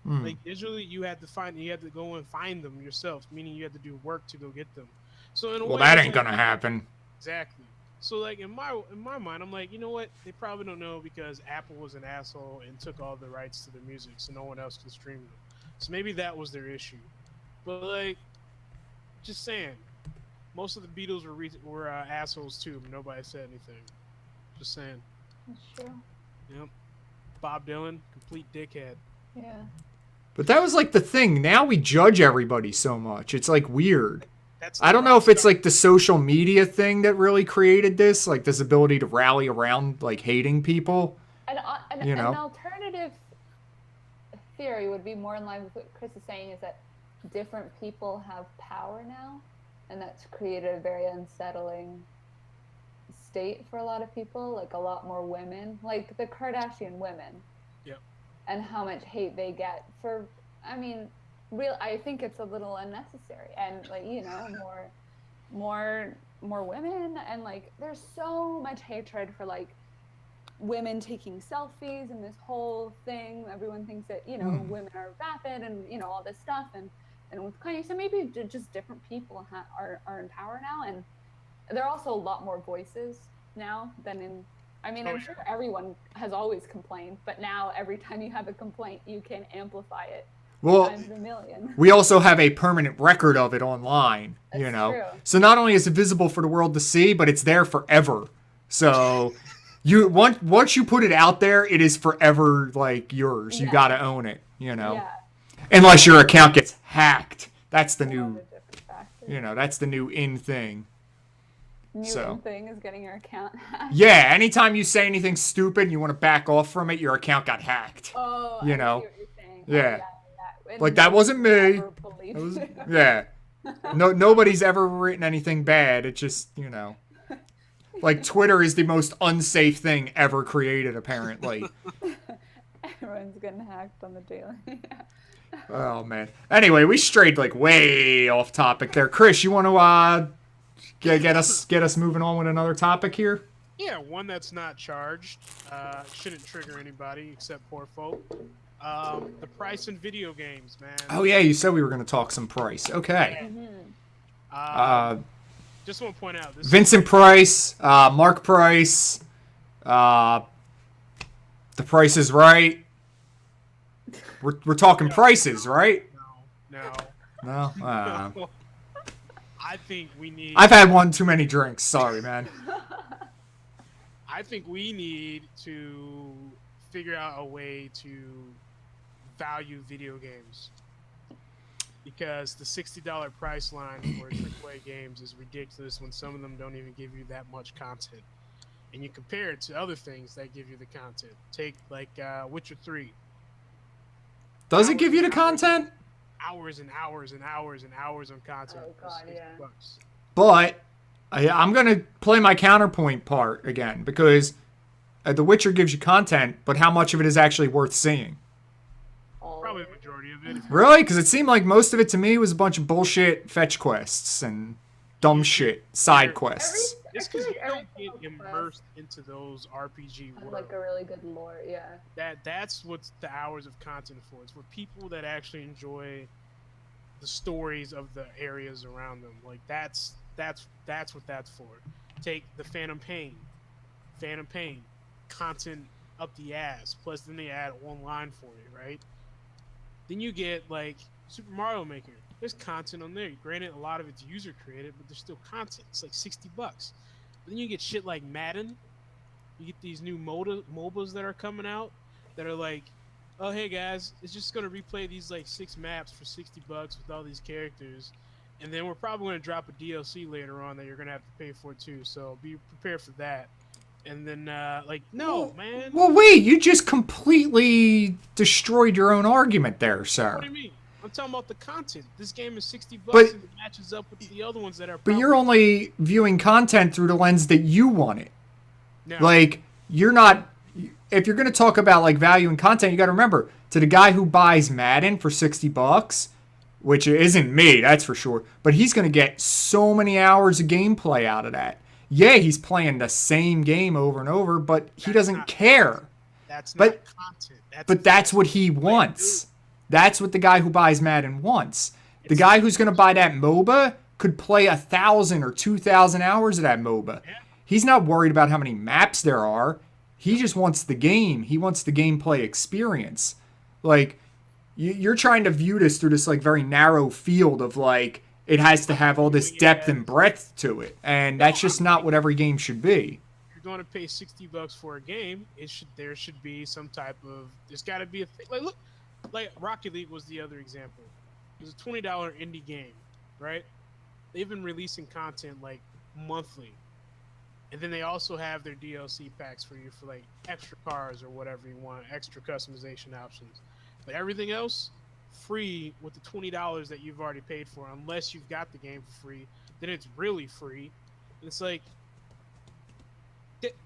Like digitally, you had to go and find them yourself, meaning you had to do work to go get them. So in a way, that ain't gonna happen. Exactly. So like in my mind, I'm like, you know what? They probably don't know because Apple was an asshole and took all the rights to their music, so no one else could stream them. So maybe that was their issue. But like, just saying, most of the Beatles were assholes too, but nobody said anything. Just saying. That's true. Yep. Bob Dylan, complete dickhead. Yeah. But that was like the thing. Now we judge everybody so much. It's like weird. I don't know if it's like the social media thing that really created this, like this ability to rally around like hating people. An alternative theory would be more in line with what Chris is saying, is that different people have power now, and that's created a very unsettling state for a lot of people, like a lot more women, like the Kardashian women. Yep. And how much hate they get for, I think it's a little unnecessary, and like, more women, and like there's so much hatred for like women taking selfies and this whole thing. Everyone thinks that women are vapid and all this stuff, and with Kanye, so maybe just different people are in power now, and there are also a lot more voices now than in. I'm sure everyone has always complained, but now every time you have a complaint, you can amplify it times a million. We also have a permanent record of it online, True. So not only is it visible for the world to see, but it's there forever. So once you put it out there, it is forever like yours. You got to own it, Yeah. Unless your account gets hacked. That's the new, that's the new in thing. new So thing is getting your account hacked. yeah, anytime you say anything stupid and you want to back off from it, your account got hacked. Oh, You I see know? what you're saying. Oh, Yeah. yeah. Like And that nobody wasn't would me. ever believe It was you. yeah. Nobody's ever written anything bad. It just, like Twitter is the most unsafe thing ever created apparently. Everyone's getting hacked on the daily. Oh man. Anyway, we strayed like way off topic there. Chris, you want to get us moving on with another topic here? Yeah, one that's not charged. Shouldn't trigger anybody except poor folk. The price in video games, man. Oh yeah, you said we were going to talk some price. Okay. Just want to point out this. Vincent Price, Mark Price, The Price is Right. We're talking prices, right? No. No. No. I think we need. I've had one too many drinks. Sorry, man. I think we need to figure out a way to value video games, because the $60 price line for AAA games is ridiculous when some of them don't even give you that much content. And you compare it to other things that give you the content. Take like Witcher 3. Does it give you the content? Hours and hours and hours and hours of content. Oh, God, yeah. $60. But I'm going to play my counterpoint part again, because The Witcher gives you content, but how much of it is actually worth seeing? Probably the majority of it. Really? Because it seemed like most of it to me was a bunch of bullshit fetch quests and dumb shit side quests. It's because you don't get immersed into those RPG worlds. Like a really good lore, yeah. That's what the hours of content for. It's for people that actually enjoy the stories of the areas around them. Like that's what that's for. Take the Phantom Pain, content up the ass. Plus, then they add online for you, right? Then you get like Super Mario Maker. There's content on there. Granted, a lot of it's user created, but there's still content. It's like $60. But then you get shit like Madden. You get these new MOBAs that are coming out that are like, oh hey guys, it's just gonna replay these like 6 maps for $60 with all these characters, and then we're probably gonna drop a DLC later on that you're gonna have to pay for too. So be prepared for that. And then man. Well, wait, you just completely destroyed your own argument there, sir. What do you mean? I'm talking about the content. This game is $60 But- and it matches up with the other ones that are. But you're only viewing content through the lens that you want it. No. Like, you're not. If you're going to talk about like value and content, you got to remember, to the guy who buys Madden for $60, which isn't me, that's for sure, but he's going to get so many hours of gameplay out of that. Yeah, he's playing the same game over and over, but he doesn't care. That's but- not content. But that's what he wants. That's what the guy who buys Madden wants. The guy who's going to buy that MOBA could play 1,000 or 2,000 hours of that MOBA. Yeah. He's not worried about how many maps there are. He just wants the game. He wants the gameplay experience. Like, you're trying to view this through this like very narrow field of like, it has to have all this depth and breadth to it. And that's just not what every game should be. You're going to pay $60 for a game. There should be some type of. There's got to be a thing. Like look, like Rocket League was the other example. It was a $20 indie game, right? They've been releasing content like monthly, and then they also have their DLC packs for you for like extra cars or whatever you want, extra customization options. But everything else, free with the $20 that you've already paid for. Unless you've got the game for free, then it's really free. And it's like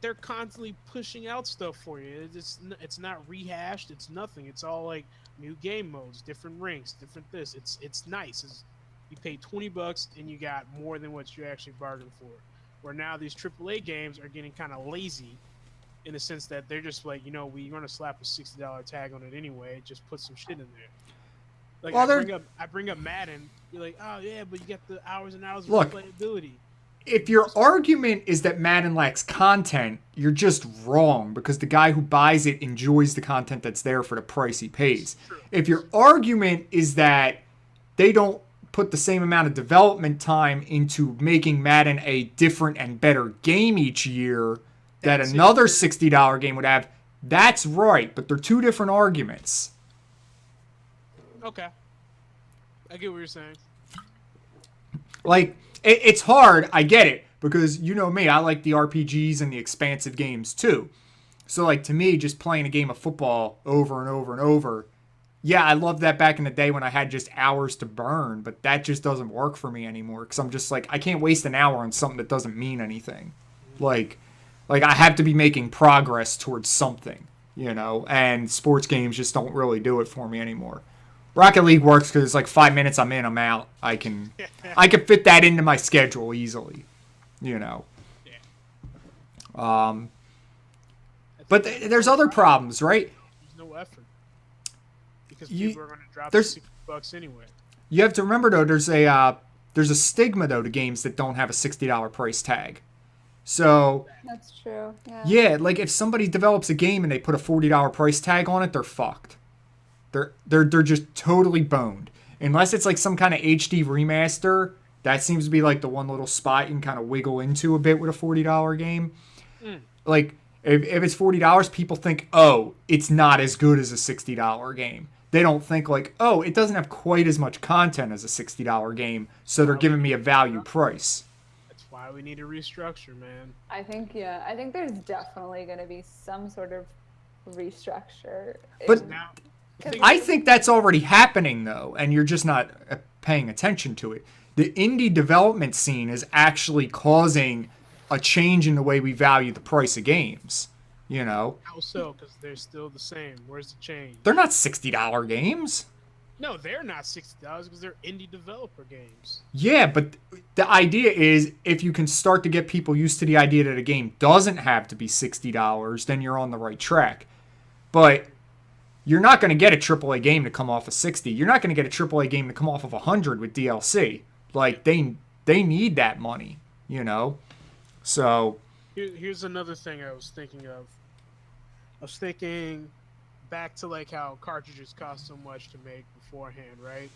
they're constantly pushing out stuff for you. It's not rehashed. It's nothing. It's all like new game modes, different ranks, different this. It's nice. You pay $20 and you got more than what you actually bargained for. Where now these AAA games are getting kind of lazy, in the sense that they're just like, we're gonna slap a $60 tag on it anyway. Just put some shit in there. Like I bring up Madden. You're like, oh yeah, but you get the hours and hours of replayability. If your argument is that Madden lacks content, you're just wrong, because the guy who buys it enjoys the content that's there for the price he pays. If your argument is that they don't put the same amount of development time into making Madden a different and better game each year that another $60 game would have, that's right, but they're two different arguments. Okay. I get what you're saying. Like, it's hard, I get it, because you know me, I like the RPGs and the expansive games too. So like to me, just playing a game of football over and over and over, yeah, I loved that back in the day when I had just hours to burn, but that just doesn't work for me anymore because I'm just like I can't waste an hour on something that doesn't mean anything. Like like I have to be making progress towards something, you know, and sports games just don't really do it for me anymore. Rocket League works because it's like 5 minutes I'm in, I'm out. I can fit that into my schedule easily, you know. Yeah. Um, That's but the there's other problems, right? There's no effort because You people are going to drop there's $60 anyway. you have to remember though there's a stigma though to games that don't have a $60 price tag. So That's true. Yeah. yeah, like if somebody develops a game and they put a $40 price tag on it, they're fucked. They're just totally boned. Unless it's like some kind of HD remaster, that seems to be like the one little spot you can kind of wiggle into a bit with a $40 game. Mm. Like if it's $40, people think, oh, it's not as good as a $60 game. They don't think like, oh, it doesn't have quite as much content as a $60 game, so they're giving me a value price. That's why we need a restructure, man. I think there's definitely going to be some sort of restructure. But Now, I think that's already happening though, and you're just not paying attention to it. The indie development scene is actually causing a change in the way we value the price of games. You know, how so? Because they're still the same. Where's the change? they're not $60 games. No, they're not $60 because they're indie developer games. Yeah, but the idea is if you can start to get people used to the idea that a game doesn't have to be $60, then you're on the right track. But you're not going to get a AAA game to come off of 60. You're not going to get a AAA game to come off of 100 with DLC. Like they need that money, you know. So Here's another thing I was thinking of. I was thinking back to like how cartridges cost so much to make beforehand, right?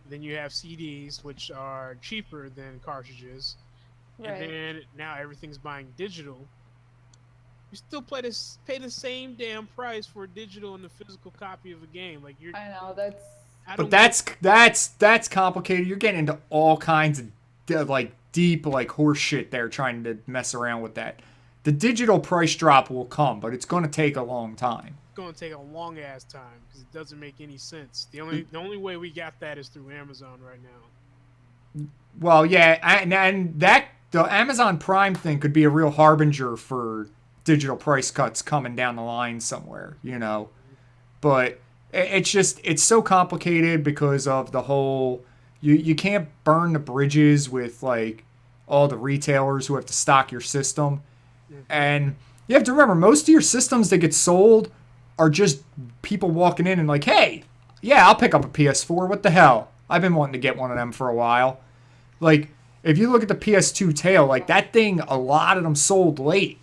Then you have CDs, which are cheaper than cartridges, Right. and then now everything's buying digital. You still pay the same damn price for a digital and a physical copy of a game. Like you're, I know that's. I but don't that's complicated. You're getting into all kinds of like deep like horse shit there trying to mess around with that. The digital price drop will come, but it's going to take a long time. It's going to take a long ass time because it doesn't make any sense. The only way we got that is through Amazon right now. Well, yeah, and that the Amazon Prime thing could be a real harbinger for digital price cuts coming down the line somewhere, you know. But it's so complicated because of the whole you can't burn the bridges with like all the retailers who have to stock your system. And you have to remember most of your systems that get sold are just people walking in and like, "Hey, yeah, I'll pick up a PS4. What the hell? I've been wanting to get one of them for a while." Like if you look at the PS2 tail, like that thing, a lot of them sold late.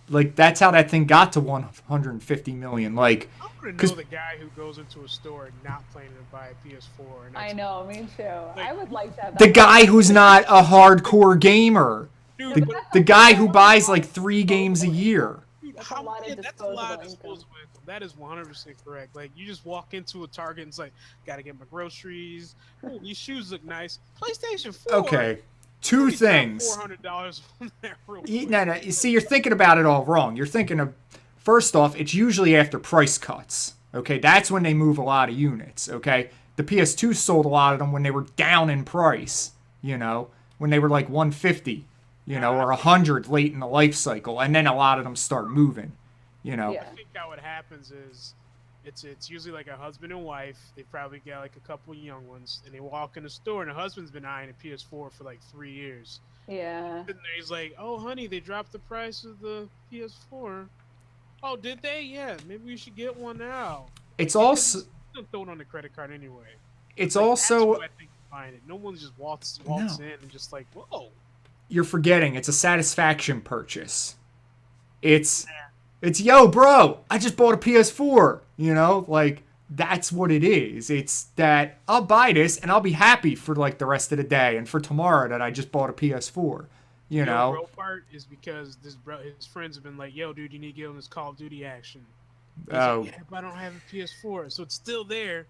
Like that's how that thing got to 150 million. Like, I'm gonna know the guy who goes into a store and not planning to buy a PS4. And I know, me too. I would like to have the that. guy who's not a hardcore gamer, Dude, the, but the guy who buys like 3 games a year. That's a lot of that's a lot of disposable disposable income. That is 100% correct. Like you just walk into a Target and it's like, gotta get my groceries. Ooh, these shoes look nice. PlayStation 4. Okay, two things. $400 on that real No, you see, you're thinking about it all wrong. You're thinking of, first off, it's usually after price cuts. Okay, that's when they move a lot of units. Okay, the PS2 sold a lot of them when they were down in price. You know, when they were like 150. You know, or 100 late in the life cycle, and then a lot of them start moving. You know. Yeah. I think how it happens is it's usually like a husband and wife. They probably got like a couple young ones, and they walk in the store, and the husband's been eyeing a PS4 for like 3 years. Yeah. And he's like, "Oh, honey, they dropped the price of the PS4." Oh, did they? Yeah, maybe we should get one now. It's Like, also don't throw it on the credit card anyway. it's Like, also that's what I think behind it. No one just walks in and just like, whoa. you're forgetting it's a satisfaction purchase. It's yo, bro, I just bought a PS4. You know, like that's what it is. It's that I'll buy this and I'll be happy for like the rest of the day and for tomorrow that I just bought a PS4. You know, The real part is because his friends have been like, "Yo, dude, you need to get on this Call of Duty action." He's Oh. like, yeah, but I don't have a PS4, so it's still there.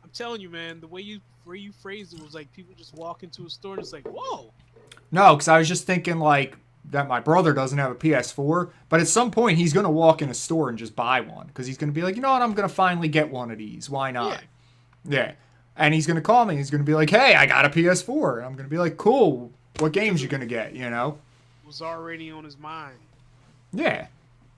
I'm telling you, man, the way you phrased it was like people just walk into a store and it's like, "Whoa." No, because I was just thinking like that my brother doesn't have a PS4, but at some point he's gonna walk in a store and just buy one because he's gonna be like, you know what, I'm gonna finally get one of these. Why Yeah. not? Yeah. And he's gonna call me. He's gonna be like, hey, I got a PS4, and I'm gonna be like, cool. What games you gonna get? You know? It was already on his mind. Yeah.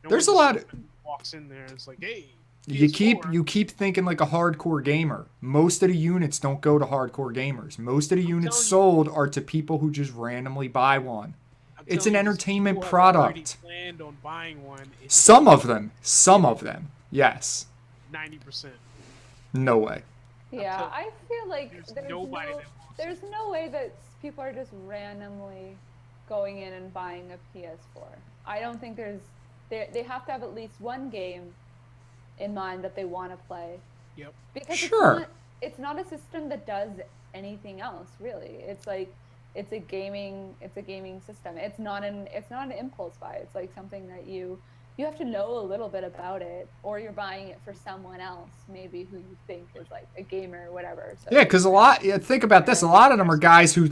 No There's a one lot. just walks in there and it's like, hey, You PS4. keep thinking like a hardcore gamer. Most of the units don't go to hardcore gamers. Most of the units telling you. sold are to people who just randomly buy one. I'm It's telling an you, these entertainment people have already product. planned on buying one. It's Some of them, yes. 90%. No way. Yeah, So, I feel like there's nobody that wants there's no way that people are just randomly going in and buying a PS4. I don't think they have to have at least one game in mind that they want to play. Yep. Because Sure. it's not a system that does anything else really. It's like it's a gaming system. It's not an impulse buy. It's like something that you have to know a little bit about it, or you're buying it for someone else, maybe who you think is like a gamer or whatever. So Yeah, because think about this. A lot of them are guys who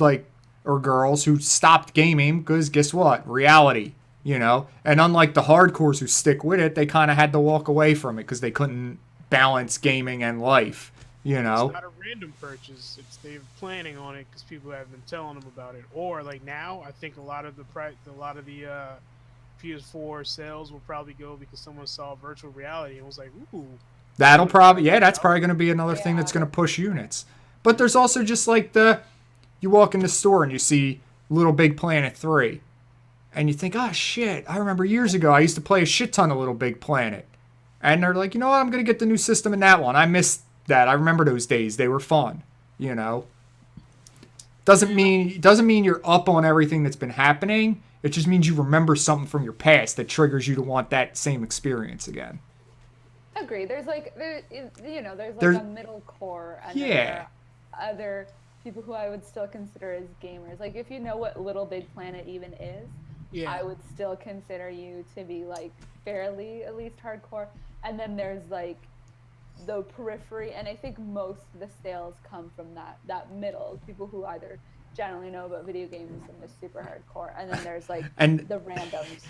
or girls who stopped gaming because guess what? Reality, you know? And unlike the hardcores who stick with it, they kind of had to walk away from it because they couldn't balance gaming and life, you know? It's not a random purchase. It's they're planning on it because people have been telling them about it. Or like now, I think a lot of the PS4 sales will probably go because someone saw virtual reality and was like, ooh. That's probably going to be another thing that's going to push units. But there's also just like you walk in the store and you see Little Big Planet 3 and you think, oh shit, I remember years ago I used to play a shit ton of Little Big Planet. And they're like, you know what, I'm going to get the new system in that one. I missed that. I remember those days. They were fun, you know. Doesn't mean you're up on everything that's been happening. It just means you remember something from your past that triggers you to want that same experience again. Agree. There's a middle core, and there are other people who I would still consider as gamers. Like if you know what Little Big Planet even is, I would still consider you to be like fairly at least hardcore. And then there's like the periphery, and I think most of the sales come from that middle, people who either generally know about video games and is super hardcore, and then there's like the randoms.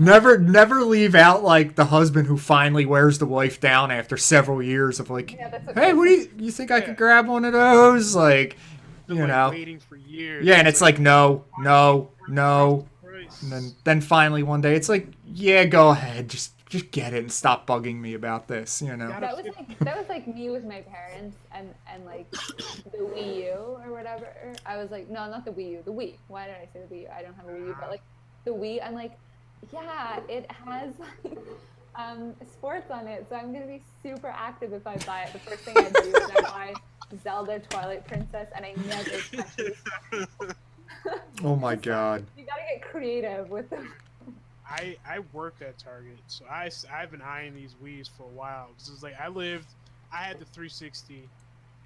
Never leave out like the husband who finally wears the wife down after several years of like, hey, what do you think I could grab one of those? Like, you know, waiting for years. Yeah, and it's like no, and then finally one day it's like, yeah, go ahead, just get it and stop bugging me about this, you know. That was like me with my parents and like the Wii U or whatever. I was like, no, not the Wii U, the Wii. Why did I say the Wii U? I don't have a Wii U, but like the Wii, I'm like, yeah, it has like sports on it, so I'm gonna be super active if I buy it. The first thing I do is I buy Zelda Twilight Princess, and I never touch it. Oh my god. You gotta get creative with them. I work at Target, so I've been eyeing these Wii's for a while. Because it's like I had the 360,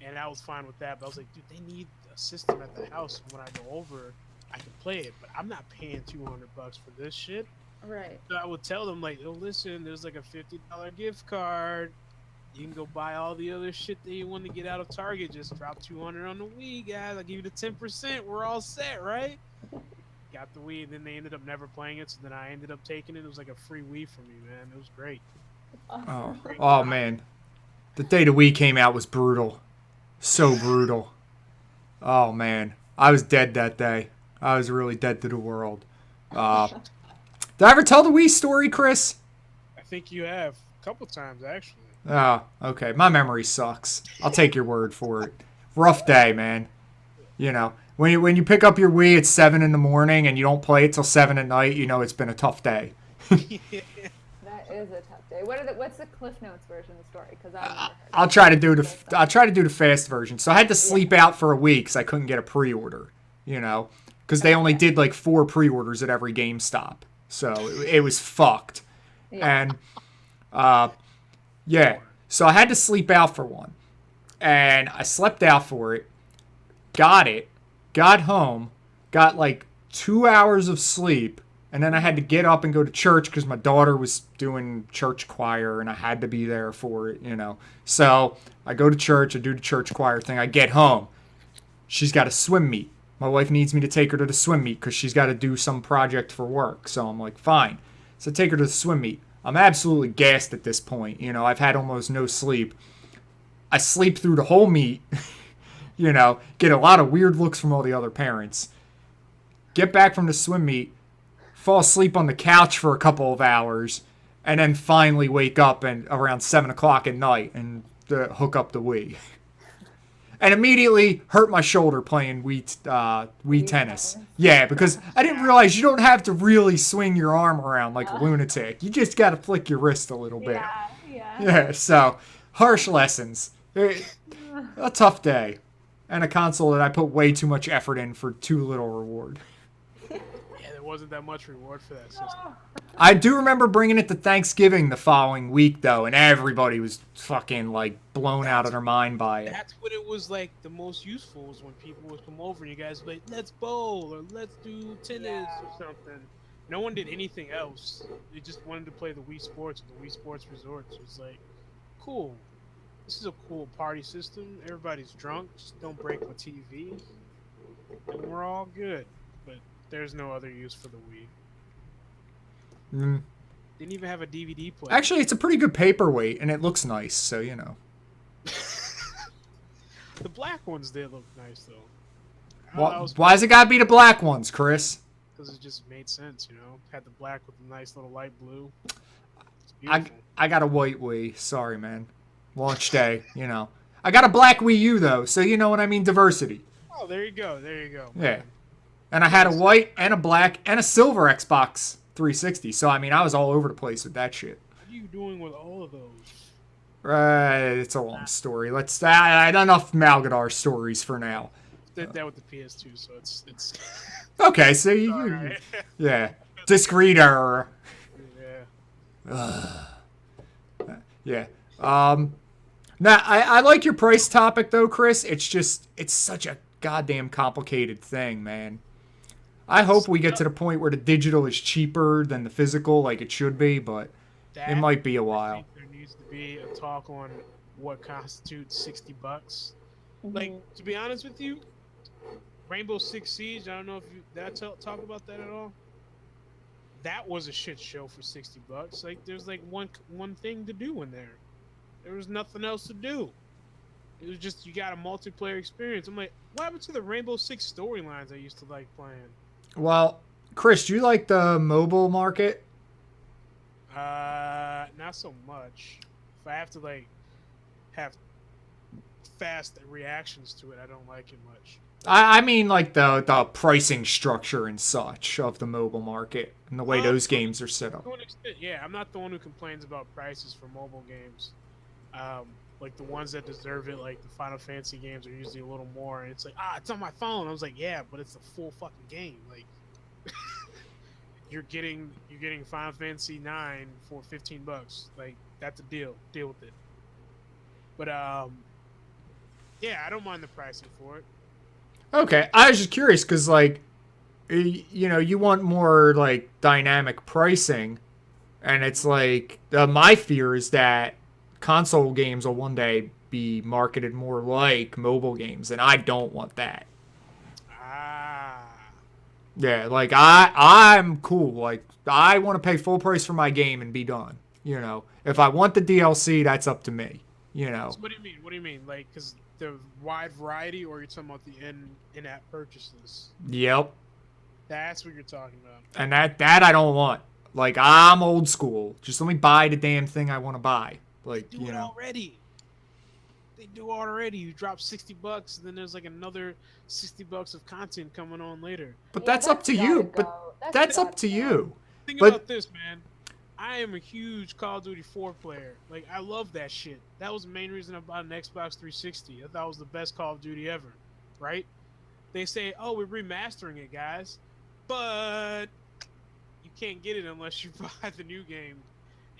and I was fine with that. But I was like, dude, they need a system at the house. When I go over, I can play it, but I'm not paying $200 for this shit. Right. So I would tell them like, oh, listen, there's like a $50 gift card. You can go buy all the other shit that you want to get out of Target. Just drop $200 on the Wii, guys. I'll give you the 10%. We're all set, right? Got the Wii, and then they ended up never playing it, so then I ended up taking it. It was like a free Wii for me, man. It was great. Oh man. The day the Wii came out was brutal. So brutal. Oh man. I was dead that day. I was really dead to the world. Did I ever tell the Wii story, Chris? I think you have a couple times, actually. Oh, okay. My memory sucks. I'll take your word for it. Rough day, man. You know, when you pick up your Wii at 7 in the morning and you don't play it till 7 at night, you know it's been a tough day. That is a tough day. What's the Cliff Notes version of the story? Because I'll try to do the fast version. So I had to sleep out for a week because I couldn't get a pre-order. You know, because they only did like 4 pre-orders at every GameStop, so it was fucked. Yeah. And yeah, so I had to sleep out for one, and I slept out for it. Got home, got like 2 hours of sleep, and then I had to get up and go to church because my daughter was doing church choir and I had to be there for it, you know. So I go to church, I do the church choir thing, I get home. She's got a swim meet My wife needs me to take her to the swim meet because she's got to do some project for work. So I'm like, fine. So take her to the swim meet. I'm absolutely gassed at this point. You know, I've had almost no sleep. I sleep through the whole meet. You know, get a lot of weird looks from all the other parents. Get back from the swim meet, fall asleep on the couch for a couple of hours, and then finally wake up and around 7 o'clock at night and hook up the Wii. And immediately hurt my shoulder playing Wii tennis. Yeah, because I didn't realize you don't have to really swing your arm around like a lunatic. You just got to flick your wrist a little bit. Yeah. Yeah, so harsh lessons. A tough day. And a console that I put way too much effort in for too little reward. Yeah, there wasn't that much reward for that system. I do remember bringing it to Thanksgiving the following week, though, and everybody was fucking, like, blown out of their mind by it. That's what it was, like, the most useful was when people would come over and you guys would be like, let's bowl or let's do tennis or something. No one did anything else. They just wanted to play the Wii Sports or the Wii Sports Resorts. It was like, cool. This is a cool party system. Everybody's drunk. Just don't break my TV. And we're all good. But there's no other use for the Wii. Didn't even have a DVD player. Actually, it's a pretty good paperweight, and it looks nice, so, you know. The black ones did look nice, though. Why's it gotta be the black ones, Chris? Because it just made sense, you know? Had the black with the nice little light blue. It's beautiful. I got a white Wii. Sorry, man. Launch day, you know. I got a black Wii U, though, so you know what I mean? Diversity. Oh, there you go. There you go. Yeah. And I had a white and a black and a silver Xbox 360, so, I mean, I was all over the place with that shit. What are you doing with all of those? It's a long story. Let's. I enough Malgadar stories for now. Did that with the PS2, so it's. Okay, so right. Yeah, discreet error. Yeah. Yeah. Now I like your price topic though, Chris. It's such a goddamn complicated thing, man. I hope we get to the point where the digital is cheaper than the physical, like it should be, but it might be a while. I think there needs to be a talk on what constitutes $60. Like, to be honest with you, Rainbow Six Siege. I don't know if you talk about that at all. That was a shit show for $60. Like, there's like one thing to do in there. There was nothing else to do. It was just you got a multiplayer experience. I'm like, what happened to the Rainbow Six storylines I used to like playing? Well, Chris, do you like the mobile market? Not so much. If I have to like have fast reactions to it, I don't like it much. I mean, like the pricing structure and such of the mobile market and the way those games are set up. To an extent, yeah. I'm not the one who complains about prices for mobile games. Like the ones that deserve it, like the Final Fantasy games, are usually a little more. And it's like, it's on my phone. I was like, yeah, but it's a full fucking game. Like, you're getting Final Fantasy 9 for $15. Like, that's a deal. Deal with it. But yeah, I don't mind the pricing for it. Okay, I was just curious because, like, you know, you want more like dynamic pricing, and it's like my fear is that console games will one day be marketed more like mobile games, and I don't want that. Yeah, like I'm cool. Like, I want to pay full price for my game and be done. You know, if I want the DLC, that's up to me. You know. So what do you mean? What do you mean? Like, because the wide variety, or you're talking about the in-app purchases? Yep. That's what you're talking about. And that I don't want. Like, I'm old school. Just let me buy the damn thing I want to buy. Like, They do it already. They do already. You drop $60, and then there's like another $60 of content coming on later. But that's up to you. But that's up to you. Think about this, man. I am a huge Call of Duty 4 player. Like, I love that shit. That was the main reason I bought an Xbox 360. I thought it was the best Call of Duty ever, right? They say, oh, we're remastering it, guys. But you can't get it unless you buy the new game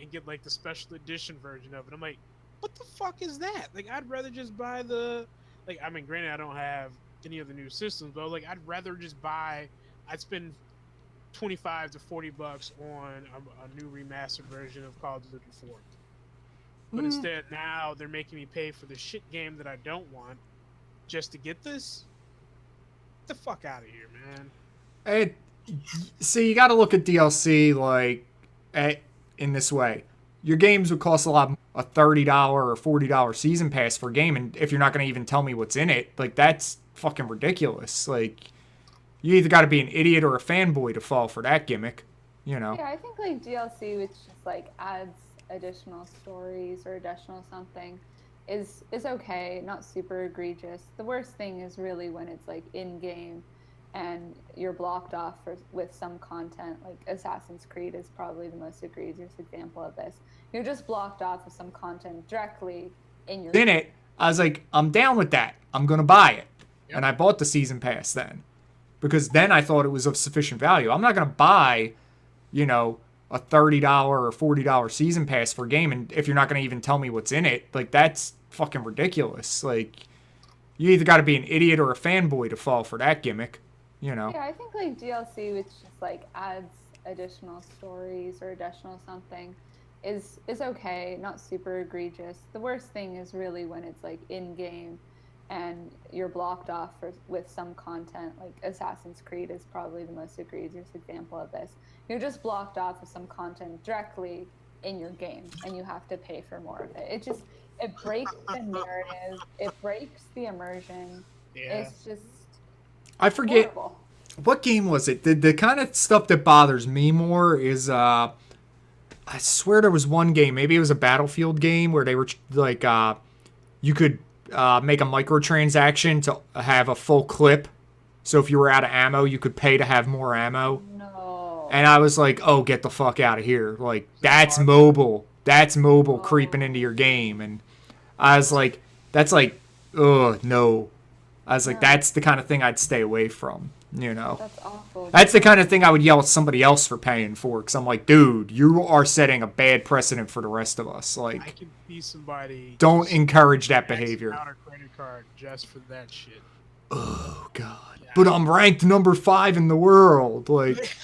and get, like, the special edition version of it. I'm like, what the fuck is that? Like, I'd rather just buy the... Like, I mean, granted, I don't have any of the new systems, but, like, I'd rather just buy... I'd spend $25 to $40 on a new remastered version of Call of Duty 4. But instead, now they're making me pay for the shit game that I don't want just to get this. the fuck out of here, man. It, see, you got to look at DLC like in this way. Your games would cost a lot, a $30 or $40 season pass for a game, and if you're not going to even tell me what's in it, like that's fucking ridiculous. Like you either got to be an idiot or a fanboy to fall for that gimmick, you know. Yeah, I think like DLC, which just like adds additional stories or additional something, is okay, not super egregious. The worst thing is really when it's like in game and you're blocked off with some content. Like Assassin's Creed is probably the most egregious example of this. You're just blocked off of some content directly in your In it, I was like, I'm down with that. I'm gonna buy it, Yep. and I bought the season pass then, because then I thought it was of sufficient value. I'm not gonna buy, you know, a $30 or $40 season pass for a game, and if you're not gonna even tell me what's in it, like that's fucking ridiculous. Like you either got to be an idiot or a fanboy to fall for that gimmick, you know. Yeah, I think like DLC, which just like adds additional stories or additional something, is okay, not super egregious. The worst thing is really when it's like in game and you're blocked off with some content. Like Assassin's Creed is probably the most egregious example of this. You're just blocked off of some content directly in your game, and you have to pay for more of it. It breaks the narrative. It breaks the immersion. Yeah. It's just I forget horrible. what game was it. The kind of stuff that bothers me more is I swear there was one game, maybe it was a Battlefield game where they were like you could make a microtransaction to have a full clip. So if you were out of ammo, you could pay to have more ammo. No. And I was like, "Oh, get the fuck out of here!" Like that's mobile. That's mobile creeping into your game, and I was like, "That's like, ugh, no." I was like, No. "That's the kind of thing I'd stay away from." You know, That's awful. that's the kind of thing I would yell at somebody else for paying for, because I'm like, "Dude, you are setting a bad precedent for the rest of us." I Like, can see somebody don't just encourage that maxing behavior. out a credit card just for that shit. Oh God! But I'm ranked number 5 in the world. Like,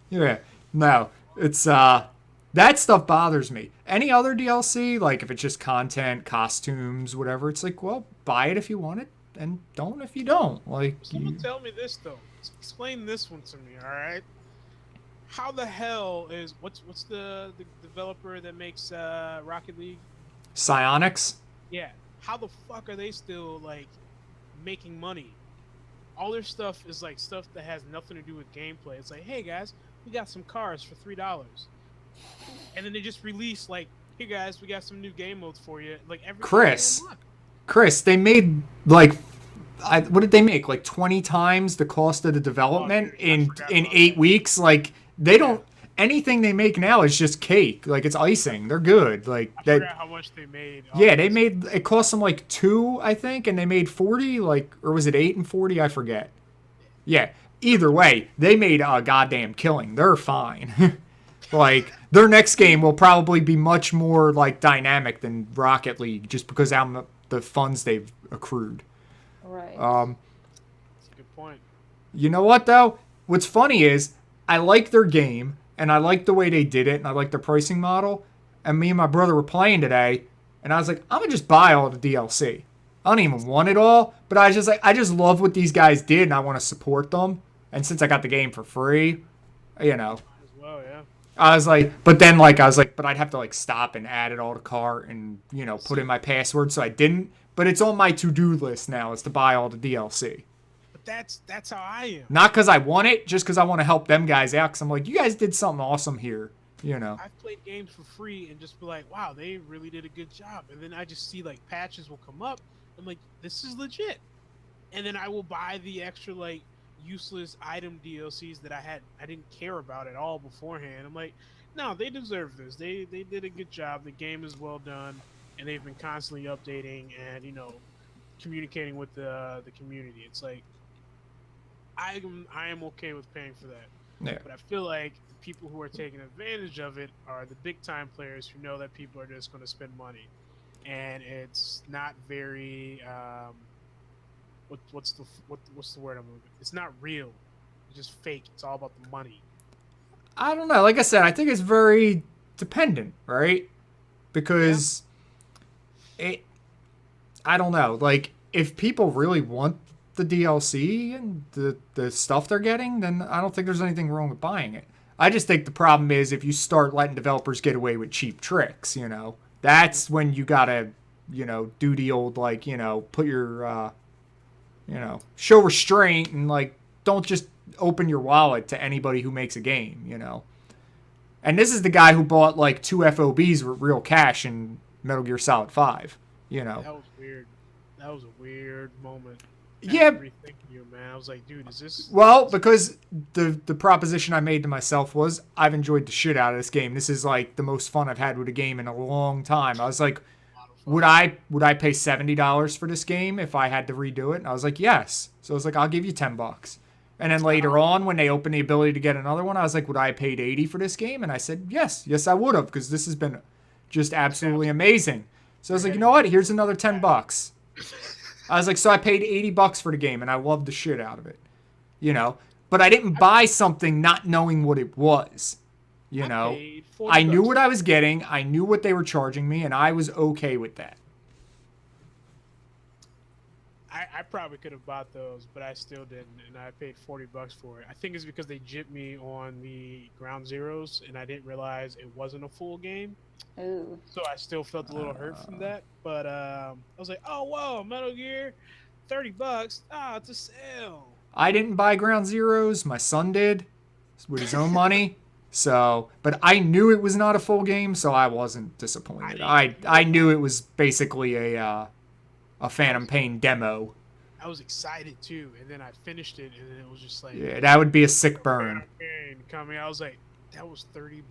yeah, no, it's that stuff bothers me. Any other DLC, like if it's just content, costumes, whatever, it's like, well, buy it if you want it, and don't if you don't. Like, Someone tell me this though. Explain this one to me, all right? How the hell is what's the developer that makes Rocket League? Psionics. Yeah. How the fuck are they still like making money? All their stuff is like stuff that has nothing to do with gameplay. It's like, hey guys, we got some cars for $3, and then they just release like, hey guys, we got some new game modes for you. Like every Chris, they made like, what did they make? Like 20 times the cost of the development dude, I in forgot in about 8 that. weeks. Like they don't. Anything they make now is just cake. Like it's icing. They're good. Like I that. forgot how much they made. Yeah, they made it cost them like 2, I think, and they made 40, like, or was it 8 and 40? I forget. Yeah. Either way, they made a goddamn killing. They're fine. Like their next game will probably be much more like dynamic than Rocket League, just because how the funds they've accrued. Right. That's a good point. You know what though? What's funny is I like their game and I like the way they did it and I like their pricing model. And me and my brother were playing today, and I was like, I'm gonna just buy all the DLC. I don't even want it all, but I just love what these guys did and I want to support them. And since I got the game for free, you know, As well, yeah. I was like, but then like I was like, but I'd have to like stop and add it all to cart and you know put in my password, so I didn't. But it's on my to-do list now is to buy all the DLC. But that's how I am. Not because I want it, just because I want to help them guys out. Because I'm like, you guys did something awesome here, you know. I've played games for free and just be like, wow, they really did a good job. And then I just see like patches will come up. I'm like, this is legit. And then I will buy the extra like useless item DLCs that I didn't care about at all beforehand. I'm like, no, they deserve this. They did a good job. The game is well done, and they've been constantly updating and communicating with the community. It's like I am okay with paying for that. Yeah. But I feel like the people who are taking advantage of it are the big time players who know that people are just going to spend money, and it's not very what's the word I'm looking? It's not real. It's just fake. It's all about the money. I don't know. Like I said, I think it's very dependent, right? Because I don't know. Like, if people really want the DLC and the stuff they're getting, then I don't think there's anything wrong with buying it. I just think the problem is if you start letting developers get away with cheap tricks, that's when you gotta, do the old, like, put your, show restraint and, like, don't just open your wallet to anybody who makes a game. And this is the guy who bought, like, 2 FOBs with real cash in Metal Gear Solid 5, That was weird. That was a weird moment. Yeah. Rethinking you, man. I was like, dude, is this... Well, because the proposition I made to myself was I've enjoyed the shit out of this game. This is, like, the most fun I've had with a game in a long time. I was like, would I pay $70 for this game if I had to redo it? And I was like, yes. So I was like, I'll give you $10. And then later on, when they opened the ability to get another one, I was like, would I have paid $80 for this game? And I said, yes, I would have, because this has been just absolutely amazing. So I was like, you know what? Here's another $10. I was like, so I paid $80 for the game, and I loved the shit out of it, But I didn't buy something not knowing what it was, I knew what I was getting, I knew what they were charging me, and I was okay with that. I probably could have bought those, but I still didn't, and I paid $40 for it. I think it's because they gypped me on the Ground Zeroes, and I didn't realize it wasn't a full game. Ooh. So I still felt a little hurt from that. But I was like, oh, whoa, Metal Gear, $30. Ah, it's a sale. I didn't buy Ground Zeroes. My son did with his own money. So, but I knew it was not a full game, so I wasn't disappointed. I knew it was basically a Phantom Pain demo. I was excited too, and then I finished it, and then it was just like, yeah, that would be a sick burn. Coming, I was like, that was $30.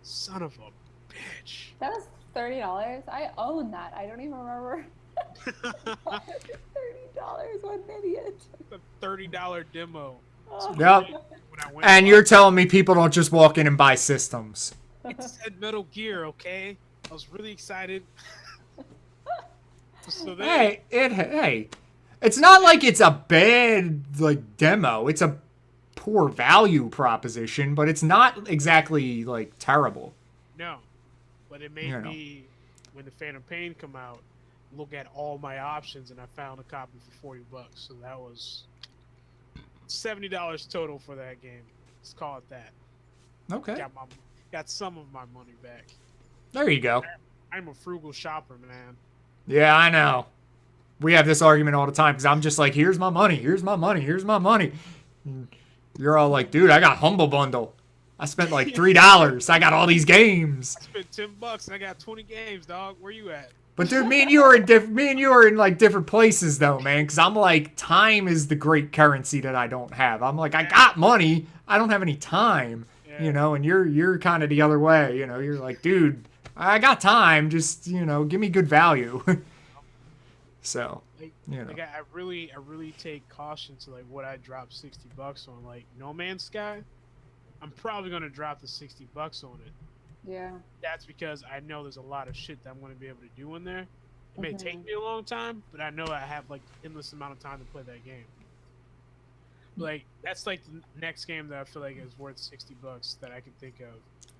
Son of a bitch. That was $30. I own that. I don't even remember. $30. What an idiot. A $30 demo. Yep. And you're telling me people don't just walk in and buy systems. It said Metal Gear, okay? I was really excited. So then, hey, it's not like it's a bad like demo. It's a poor value proposition, but it's not exactly like terrible. No, but it made me, when the Phantom Pain come out, look at all my options, and I found a copy for $40. So that was $70 total for that game. Let's call it that. Okay. Got some of my money back. There you go. I'm a frugal shopper, man. Yeah, I know. We have this argument all the time because I'm just like, here's my money, here's my money, here's my money. And you're all like, dude, I got Humble Bundle. I spent like $3. I got all these games. I spent $10 and I got 20 games, dog. Where you at? But dude, me and you are in like different places though, man. Because I'm like, time is the great currency that I don't have. I'm like, I got money, I don't have any time, And you're kind of the other way, You're like, dude, I got time, just give me good value. So, like I really take caution to like what I drop $60 on. Like No Man's Sky, I'm probably gonna drop the $60 on it. Yeah. That's because I know there's a lot of shit that I'm gonna be able to do in there. It may take me a long time, but I know I have like endless amount of time to play that game. Like that's like the next game that I feel like is worth $60 that I can think of.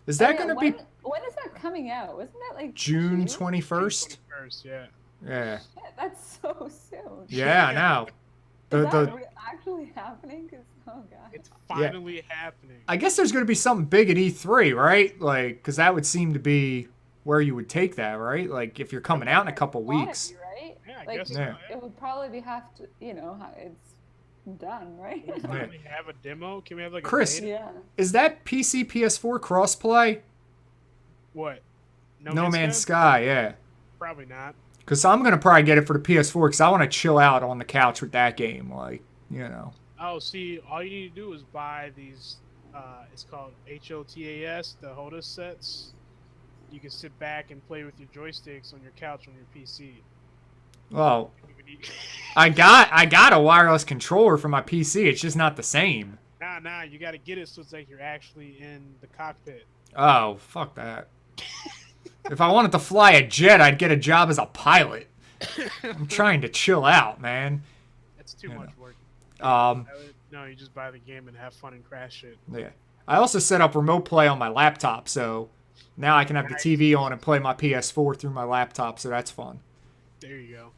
Is that going to be... When is that coming out? Wasn't that like June 21st? June 21st, yeah. Yeah. Shit, that's so soon. Yeah, I know. Is that actually happening? Oh, God. It's finally happening. I guess there's going to be something big at E3, right? Like, because that would seem to be where you would take that, right? Like, if you're coming out in a couple weeks. Right? Yeah, I like, guess so. It would probably have to, it's done, right? Can we finally have a demo? Can we have like Chris, a yeah. Is that PC PS4 crossplay? What? No Man's Sky, yeah. Probably not. Because I'm going to probably get it for the PS4 because I want to chill out on the couch with that game. Like, Oh, see, all you need to do is buy these, it's called HOTAS, the HOTAS sets. You can sit back and play with your joysticks on your couch on your PC. Well, I got a wireless controller for my PC. It's just not the same. Nah, you got to get it so it's like you're actually in the cockpit. Oh, fuck that. If I wanted to fly a jet, I'd get a job as a pilot. I'm trying to chill out, man. That's too much work. No, you just buy the game and have fun and crash it. Yeah. I also set up remote play on my laptop, so now I can have the TV on and play my PS4 through my laptop, so that's fun. There you go.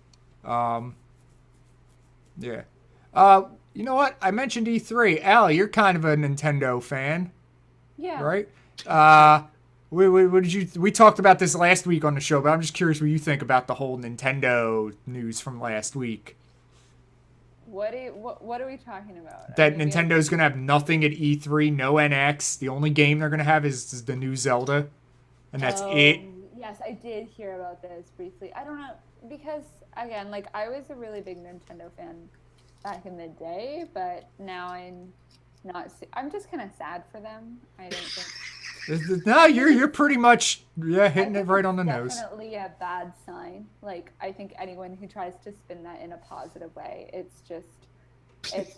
Yeah. You know what? I mentioned E3. Allie, you're kind of a Nintendo fan, Yeah. right? What did you? We talked about this last week on the show, but I'm just curious what you think about the whole Nintendo news from last week. What are we talking about? That Nintendo's gonna have nothing at E3, no NX. The only game they're gonna have is the new Zelda, and that's it. Yes, I did hear about this briefly. I don't know because again, like I was a really big Nintendo fan back in the day, but now I'm not. I'm just kind of sad for them. I don't think. No, you're pretty much hitting it right on the nose. Definitely a bad sign. Like I think anyone who tries to spin that in a positive way, it's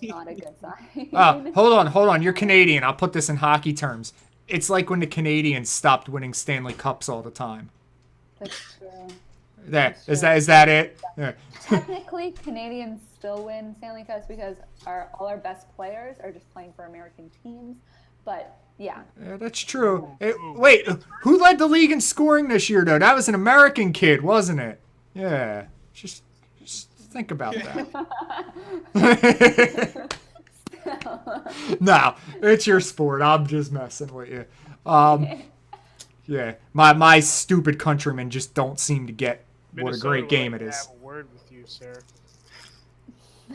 not a good sign. Hold on. You're Canadian. I'll put this in hockey terms. It's like when the Canadians stopped winning Stanley Cups all the time. That's true. Is that it? Yeah. Technically, Canadians still win Stanley Cups because all our best players are just playing for American teams. But yeah, that's true. Wait, who led the league in scoring this year, though? That was an American kid, wasn't it? Yeah. Just think about that. No, it's your sport. I'm just messing with you. Yeah, my stupid countrymen just don't seem to get what a great game it is. Have a word with you, sir.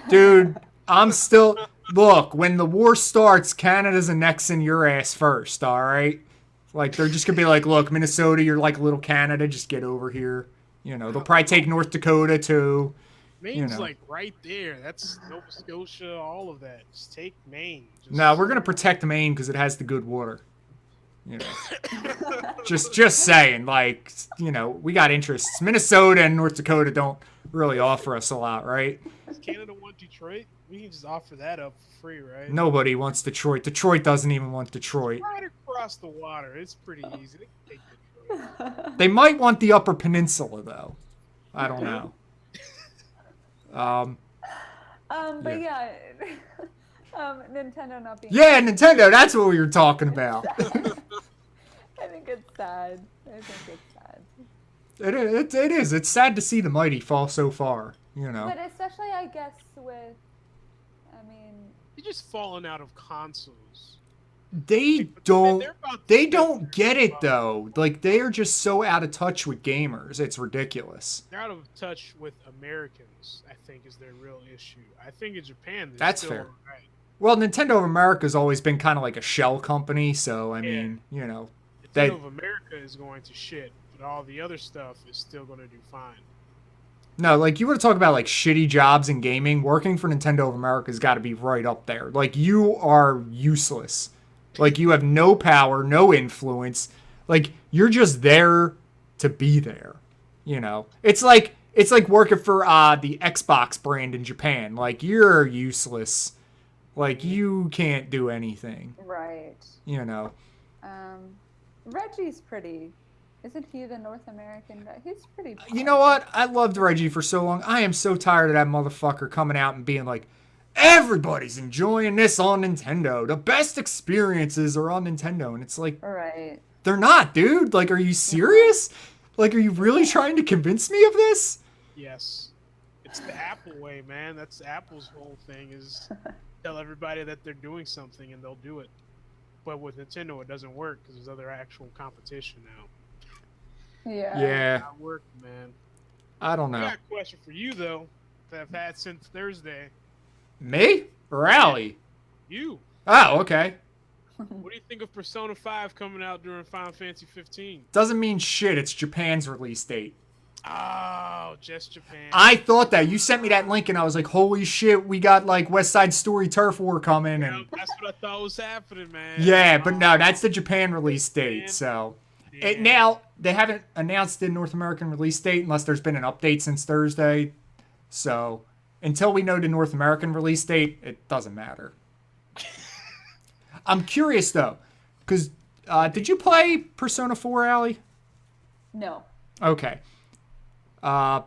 Dude, I'm still... Look, when the war starts, Canada's annexing your ass first, all right? Like, they're just going to be like, look, Minnesota, you're like little Canada, just get over here. You know, they'll probably take North Dakota, too. Maine's like right there. That's Nova Scotia, all of that. Just take Maine. No, we're going to protect Maine because it has the good water. You know, just saying, like, you know, we got interests. Minnesota and North Dakota don't really offer us a lot, right? Does Canada want Detroit? We can just offer that up for free, right? Nobody wants Detroit. Detroit doesn't even want Detroit. Right across the water. It's pretty easy. They can take Detroit. They might want the Upper Peninsula, though. I don't know. But yeah. Nintendo not being. Yeah, Nintendo. That's what we were talking about. I think it's sad. It is. It's sad to see the mighty fall so far. You know. But especially, I guess, they're just falling out of consoles. They don't get it though. Like they are just so out of touch with gamers. It's ridiculous. They're out of touch with Americans, I think, is their real issue. I think in Japan that's still fair. Right. Well, Nintendo of America's always been kind of like a shell company, so I mean, you know, Nintendo of America is going to shit, but all the other stuff is still going to do fine. No, like you want to talk about like shitty jobs in gaming, working for Nintendo of America's got to be right up there. Like you are useless. Like you have no power, no influence. Like you're just there to be there. You know, it's like working for the Xbox brand in Japan. Like you're useless. Like you can't do anything. Right. You know. Reggie's pretty. Isn't he the North American guy? He's pretty. You know what? I loved Reggie for so long. I am so tired of that motherfucker coming out and being like, everybody's enjoying this on Nintendo. The best experiences are on Nintendo. And it's like, right. They're not, dude. Like, are you serious? Like, are you really trying to convince me of this? Yes. It's the Apple way, man. That's Apple's whole thing is tell everybody that they're doing something and they'll do it. But with Nintendo, it doesn't work because there's other actual competition now. Yeah. Not work, man. I don't know. I got a question for you though that I've had since Thursday. Me or Allie? You. Oh, okay. What do you think of Persona 5 coming out during Final Fantasy 15? Doesn't mean shit. It's Japan's release date. Oh, just Japan. I thought that. You sent me that link and I was like, holy shit, we got like West Side Story Turf War coming. Yeah, and that's what I thought was happening, man. Yeah, but no, that's the Japan release date. So now they haven't announced the North American release date unless there's been an update since Thursday. So until we know the North American release date, it doesn't matter. I'm curious though, because did you play Persona 4, Allie? No. Okay. Although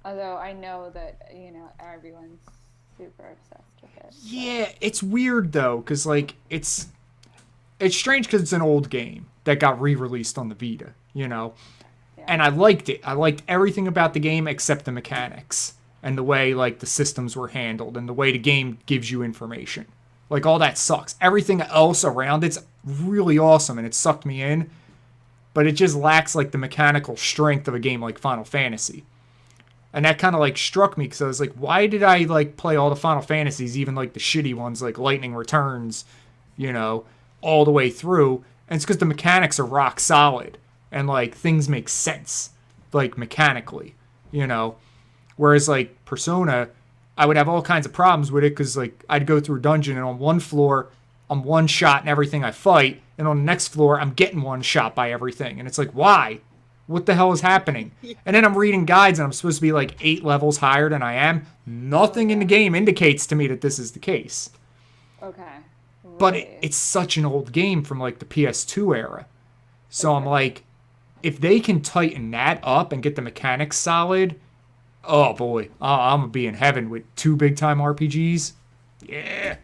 I know that, everyone's super obsessed with it. So. Yeah, it's weird though, because like it's strange because it's an old game that got re-released on the Vita, Yeah. And I liked it. I liked everything about the game except the mechanics. and the way like the systems were handled and the way the game gives you information. Like all that sucks. Everything else around it's really awesome and it sucked me in, but it just lacks like the mechanical strength of a game like Final Fantasy. And that kind of like struck me because I was like, why did I like play all the Final Fantasies, even like the shitty ones like Lightning Returns, you know, all the way through? And it's because the mechanics are rock solid and like things make sense, like mechanically, you know. Whereas like Persona, I would have all kinds of problems with it because like I'd go through a dungeon and on one floor I'm one shot in everything I fight, and on the next floor I'm getting one shot by everything, and it's like, why? What the hell is happening? And then I'm reading guides and I'm supposed to be like 8 levels higher than I am. Nothing in the game indicates to me that this is the case. Okay. Right. But it's such an old game from like the PS2 era. So I'm like, if they can tighten that up and get the mechanics solid, oh boy, I'm going to be in heaven with 2 big time RPGs. Yeah.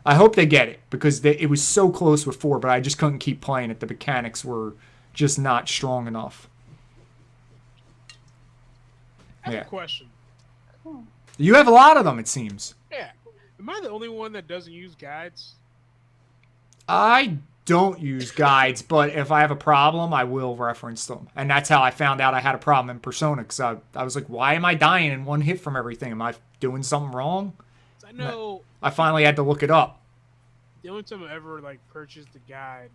I hope they get it because it was so close with 4, but I just couldn't keep playing it. The mechanics were just not strong enough. I have a question. Cool. You have a lot of them, it seems. Yeah. Am I the only one that doesn't use guides? I don't use guides, but if I have a problem, I will reference them. And that's how I found out I had a problem in Persona, because I was like, why am I dying in one hit from everything? Am I doing something wrong? I know. I finally had to look it up. The only time I ever like purchased the guide,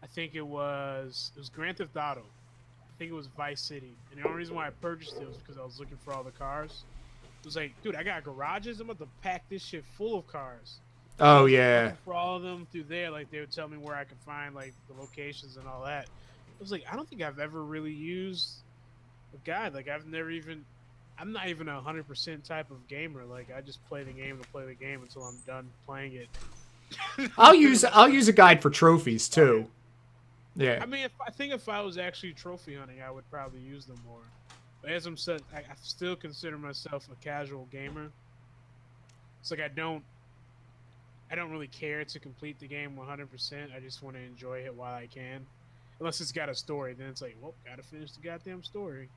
I think it was Grand Theft Auto. I think it was Vice City, and the only reason why I purchased it was because I was looking for all the cars. It was like, dude, I got garages. I'm about to pack this shit full of cars. Oh yeah. For all of them through there, like they would tell me where I could find like the locations and all that. I was like, I don't think I've ever really used a guide. Like I'm not even 100% type of gamer. Like I just play the game to play the game until I'm done playing it. I'll use a guide for trophies too. Yeah. I mean, I think if I was actually trophy hunting, I would probably use them more. But as I'm saying, I still consider myself a casual gamer. It's like I don't really care to complete the game 100%. I just want to enjoy it while I can. Unless it's got a story, then it's like, well, gotta finish the goddamn story.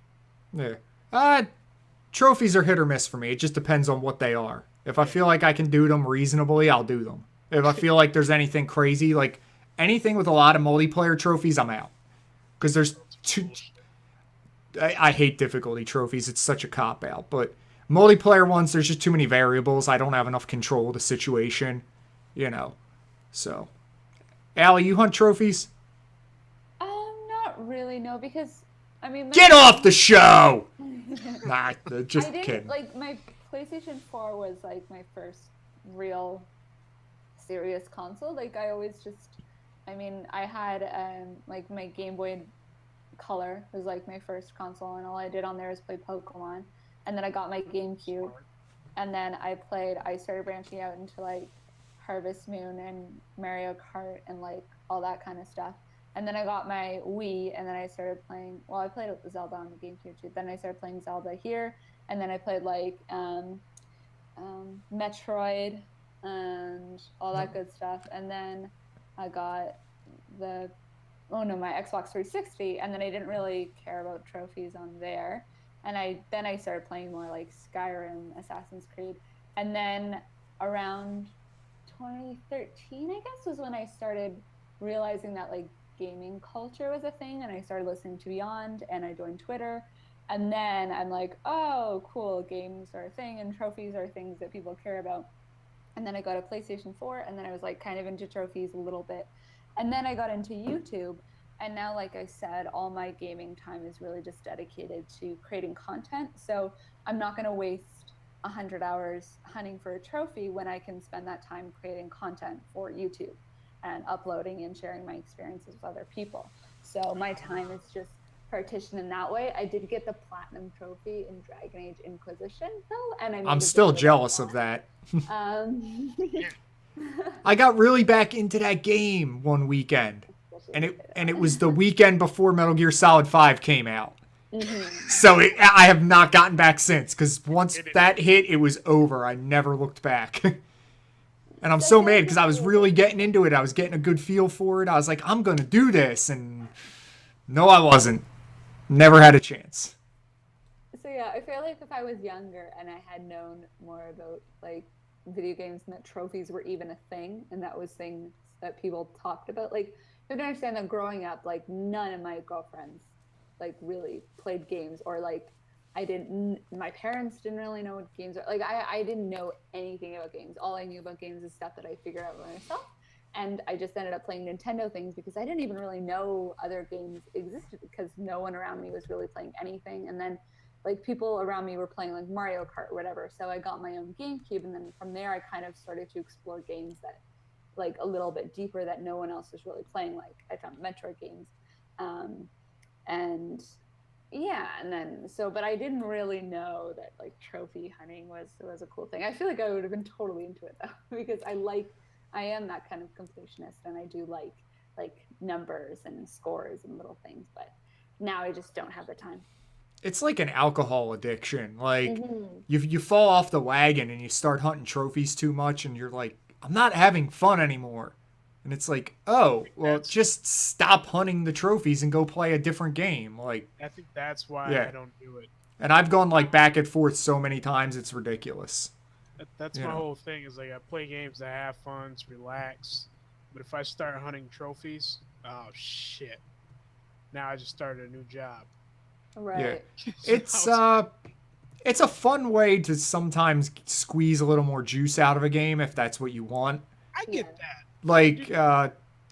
Yeah. Trophies are hit or miss for me. It just depends on what they are. If I feel like I can do them reasonably, I'll do them. If I feel like there's anything crazy, like anything with a lot of multiplayer trophies, I'm out. Because there's too... I hate difficulty trophies. It's such a cop-out. But multiplayer ones, there's just too many variables. I don't have enough control of the situation. You know. So. Allie, you hunt trophies? Not really, no, because, I mean... Get off the show! Nah, just I didn't, kidding. like, my PlayStation 4 was, like, my first real serious console. Like, I always just... I mean, I had, like, my Game Boy Color was, like, my first console, and all I did on there was play Pokemon. And then I got my GameCube, and then I started branching out into, like, Harvest Moon and Mario Kart and, like, all that kind of stuff. And then I got my Wii, and then I started playing... Well, I played Zelda on the GameCube, too. Then I started playing Zelda here, and then I played, like, Metroid and all that good stuff. And then I got my Xbox 360, and then I didn't really care about trophies on there. And then I started playing more like Skyrim, Assassin's Creed. And then around 2013, I guess, was when I started realizing that like gaming culture was a thing, and I started listening to Beyond, and I joined Twitter. And then I'm like, oh, cool, games are a thing, and trophies are things that people care about. And then I got a PlayStation 4, and then I was like kind of into trophies a little bit. And then I got into YouTube, and now, like I said, all my gaming time is really just dedicated to creating content. So I'm not going to waste 100 hours hunting for a trophy when I can spend that time creating content for YouTube and uploading and sharing my experiences with other people. So my time is just partitioned in that way. I did get the platinum trophy in Dragon Age Inquisition, though, and I'm still jealous of that. I got really back into that game one weekend, and it was the weekend before Metal Gear Solid 5 came out. Mm-hmm. So I have not gotten back since, because once that hit, it was over. I never looked back. And I'm so mad because I was really getting into it. I was getting a good feel for it. I was like, I'm going to do this. And no, I wasn't. Never had a chance. So Yeah, I feel like if I was younger and I had known more about like video games and that trophies were even a thing and that was things that people talked about, like you have to understand that growing up, like none of my girlfriends like really played games or like my parents didn't really know what games are like. I didn't know anything about games. All I knew about games is stuff that I figured out by myself. And I just ended up playing Nintendo things because I didn't even really know other games existed because no one around me was really playing anything. And then like people around me were playing like Mario Kart or whatever. So I got my own GameCube, and then from there I kind of started to explore games that like a little bit deeper that no one else was really playing. Like I found Metroid games, and yeah, and then but I didn't really know that like trophy hunting was a cool thing. I feel like I would have been totally into it though because I am that kind of completionist, and I do like numbers and scores and little things, but now I just don't have the time. It's like an alcohol addiction. Like Mm-hmm. you fall off the wagon and you start hunting trophies too much, and you're like, I'm not having fun anymore. And it's like, oh, well, That's just stop hunting the trophies and go play a different game. Like, I think that's why yeah. I don't do it. And I've gone like back and forth so many times, it's ridiculous. That's You my know. whole thing. Is like I play games to have fun, to relax. But if I start hunting trophies, oh shit! Now I just started a new job. Yeah. Right. It's So it's a fun way to sometimes squeeze a little more juice out of a game if that's what you want. I Yeah. get that. Like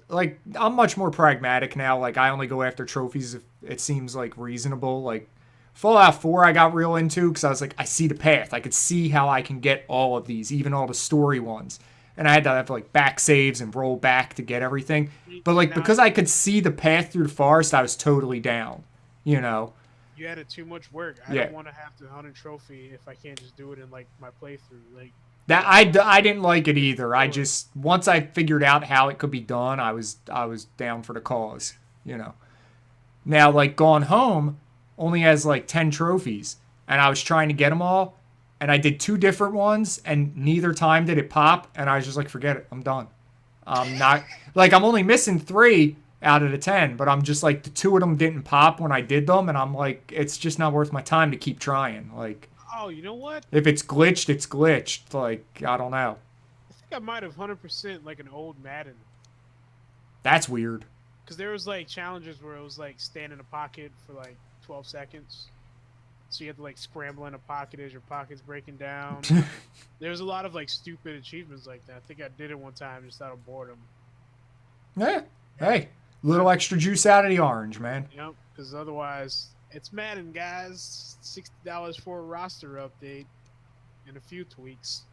like I'm much more pragmatic now. Like I only go after trophies if it seems like reasonable. Like Fallout 4 I got real into because I was like, I see the path. I could see how I can get all of these, even all the story ones. And I had to have like back saves and roll back to get everything. But like Now because I could see the path through the forest, I was totally down. You know? you added too much work. I Yeah. don't want to have to hunt a trophy if I can't just do it in like my playthrough. Like That I didn't like it either. I just once I figured out how it could be done, I was down for the cause, you know. Now like Gone Home only has like 10 trophies, and I was trying to get them all, and I did two different ones, and neither time did it pop, and I was just like, forget it, I'm done. I'm not like I'm only missing 3 out of the 10, but I'm just like the 2 of them didn't pop when I did them, and I'm like it's just not worth my time to keep trying. Like oh, you know what? if it's glitched, it's glitched. Like I don't know. I think I might have 100% like an old Madden. That's weird. Because there was like challenges where it was like stand in a pocket for like 12 seconds. So you had to like scramble in a pocket as your pocket's breaking down. There's a lot of like stupid achievements like that. I think I did it one time just out of boredom. Yeah. Hey, little extra juice out of the orange, man. You know, because otherwise it's Madden, guys. $60 for a roster update and a few tweaks.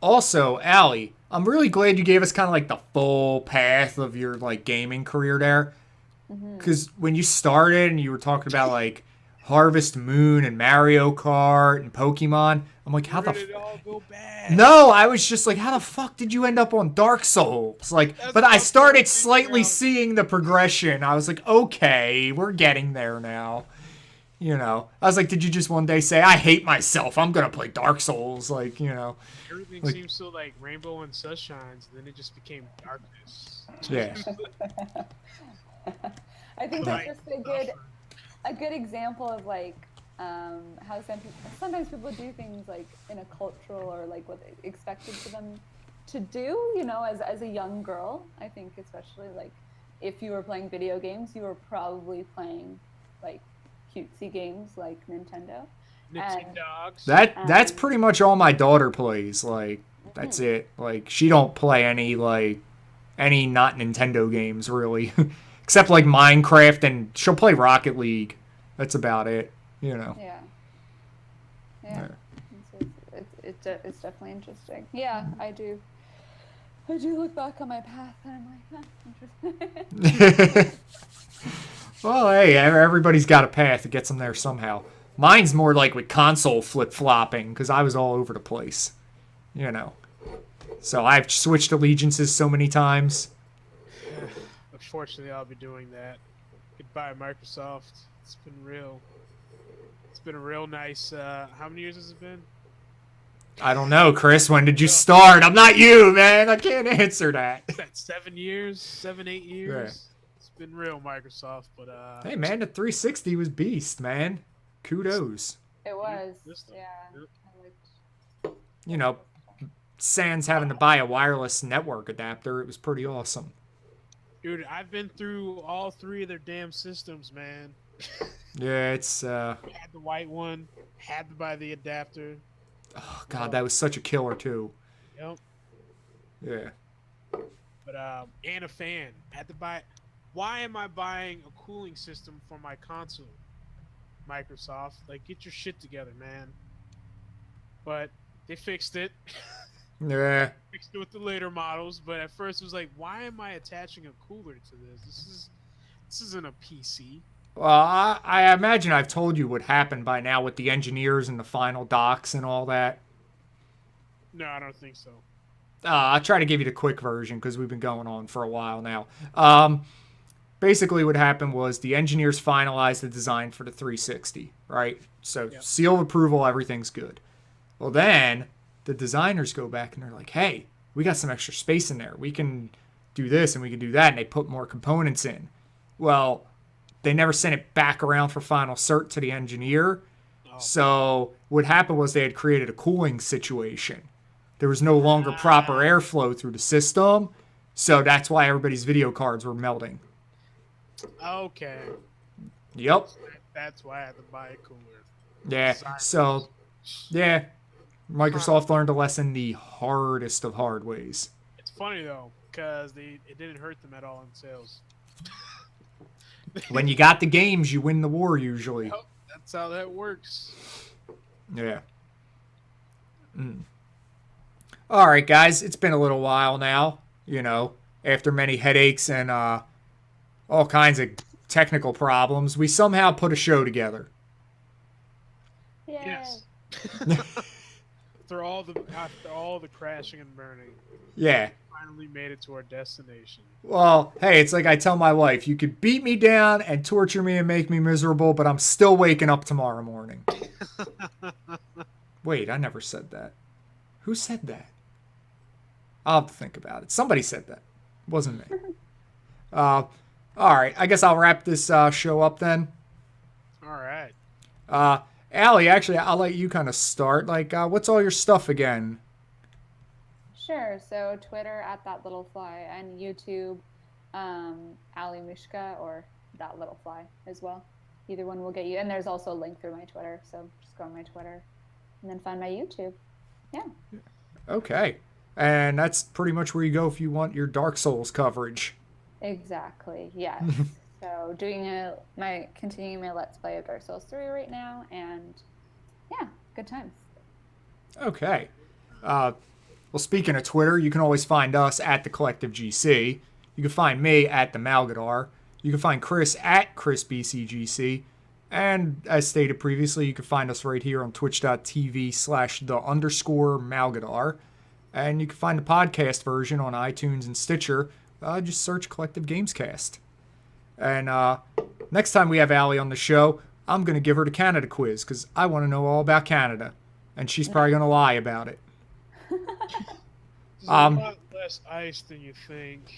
Also, Allie, I'm really glad you gave us kind of like the full path of your like gaming career there. Because when you started and you were talking about like Harvest Moon and Mario Kart and Pokemon, I'm like, how Where the did it all go bad? No, I was just like, how the fuck did you end up on Dark Souls? Like, That's but what I I'm started trying to slightly figure out. seeing the progression. I was like, okay, we're getting there now. You know, I was like, did you just one day say, I hate myself, I'm gonna play Dark Souls? Like, you know, Everything like- seems so like rainbow and sunshines, and then it just became darkness. yeah. I think Like, that's just a good example of like how sometimes people do things like in a cultural or like what they expected for them to do, you know, as a young girl. I think especially like if you were playing video games, you were probably playing like cutesy games like Nintendo. Nixie dogs. That's pretty much all my daughter plays. Like, that's it. Like, she don't play any not Nintendo games really, except like Minecraft, and she'll play Rocket League. That's about it. You know. Yeah. Yeah. It's definitely interesting. Yeah, I do. I do look back on my path and I'm like, interesting. Well, hey, everybody's got a path that gets them there somehow. Mine's more like with console flip-flopping because I was all over the place, you know. So I've switched allegiances so many times. Unfortunately, I'll be doing that. Goodbye, Microsoft. It's been real. It's been a real nice. How many years has it been? I don't know, Chris. When did you start? I'm not you, man. I can't answer that. Is that 7 years? 7, 8 years? Yeah. It's been real, Microsoft. But Hey, man, the 360 was beast, man. kudos. It was. System. Yeah. Yep. I liked- You know, sans having to buy a wireless network adapter, it was pretty awesome. Dude, I've been through all three of their damn systems, man. Yeah, it's Had the white one, had to buy the adapter. oh god, that was such a killer too. Yep. Yeah. But and a fan. Had to buy. Why am I buying a cooling system for my console? Microsoft, like, get your shit together, man. But they fixed it. Yeah. Fixed it with the later models. But at first, it was like, why am I attaching a cooler to this? This isn't a PC. Well, I imagine I've told you what happened by now with the engineers and the final docs and all that. No, I don't think so. I'll try to give you the quick version because we've been going on for a while now. Basically, what happened was the engineers finalized the design for the 360, right? So, Yep. seal of approval, everything's good. Well, then the designers go back and they're like, hey, we got some extra space in there. We can do this and we can do that. And they put more components in. Well, they never sent it back around for final cert to the engineer. Oh. So, what happened was they had created a cooling situation. There was no longer proper airflow through the system. So, that's why everybody's video cards were melting. Okay. Yep. That's why I had to buy a cooler. Yeah. So, yeah. Microsoft learned a lesson the hardest of hard ways. It's funny though, because it didn't hurt them at all in sales. When you got the games, you win the war usually. Yep, that's how that works. Yeah. All right, guys. It's been a little while now. You know, after many headaches and all kinds of technical problems, we somehow put a show together. Yay. Yes. after all the crashing and burning, Yeah. finally made it to our destination. Well, hey, it's like I tell my wife, you could beat me down and torture me and make me miserable, but I'm still waking up tomorrow morning. Wait, I never said that. Who said that? I'll have to think about it. Somebody said that. It wasn't me. All right, I guess I'll wrap this show up then. All right. Allie, actually, I'll let you kind of start. Like, what's all your stuff again? Sure. So Twitter at that little fly and YouTube, Ali Mishka or that little fly as well. Either one will get you. And there's also a link through my Twitter. So just go on my Twitter and then find my YouTube. Yeah. Okay. And that's pretty much where you go if you want your Dark Souls coverage. Exactly. Yes. So continuing my Let's Play of Dark Souls 3 right now, and yeah, good times. Okay. Well, speaking of Twitter, you can always find us at the Collective GC. You can find me at the Malgadar. You can find Chris at ChrisBCGC. And as stated previously, you can find us right here on twitch.tv/the_Malgadar. And you can find the podcast version on iTunes and Stitcher. Just search Collective Gamescast. And next time we have Allie on the show, I'm going to give her the Canada quiz because I want to know all about Canada. And she's probably going to lie about it. There's a lot less ice than you think.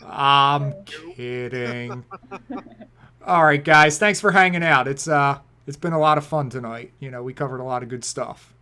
I'm kidding. All right, guys. Thanks for hanging out. It's been a lot of fun tonight. You know, we covered a lot of good stuff.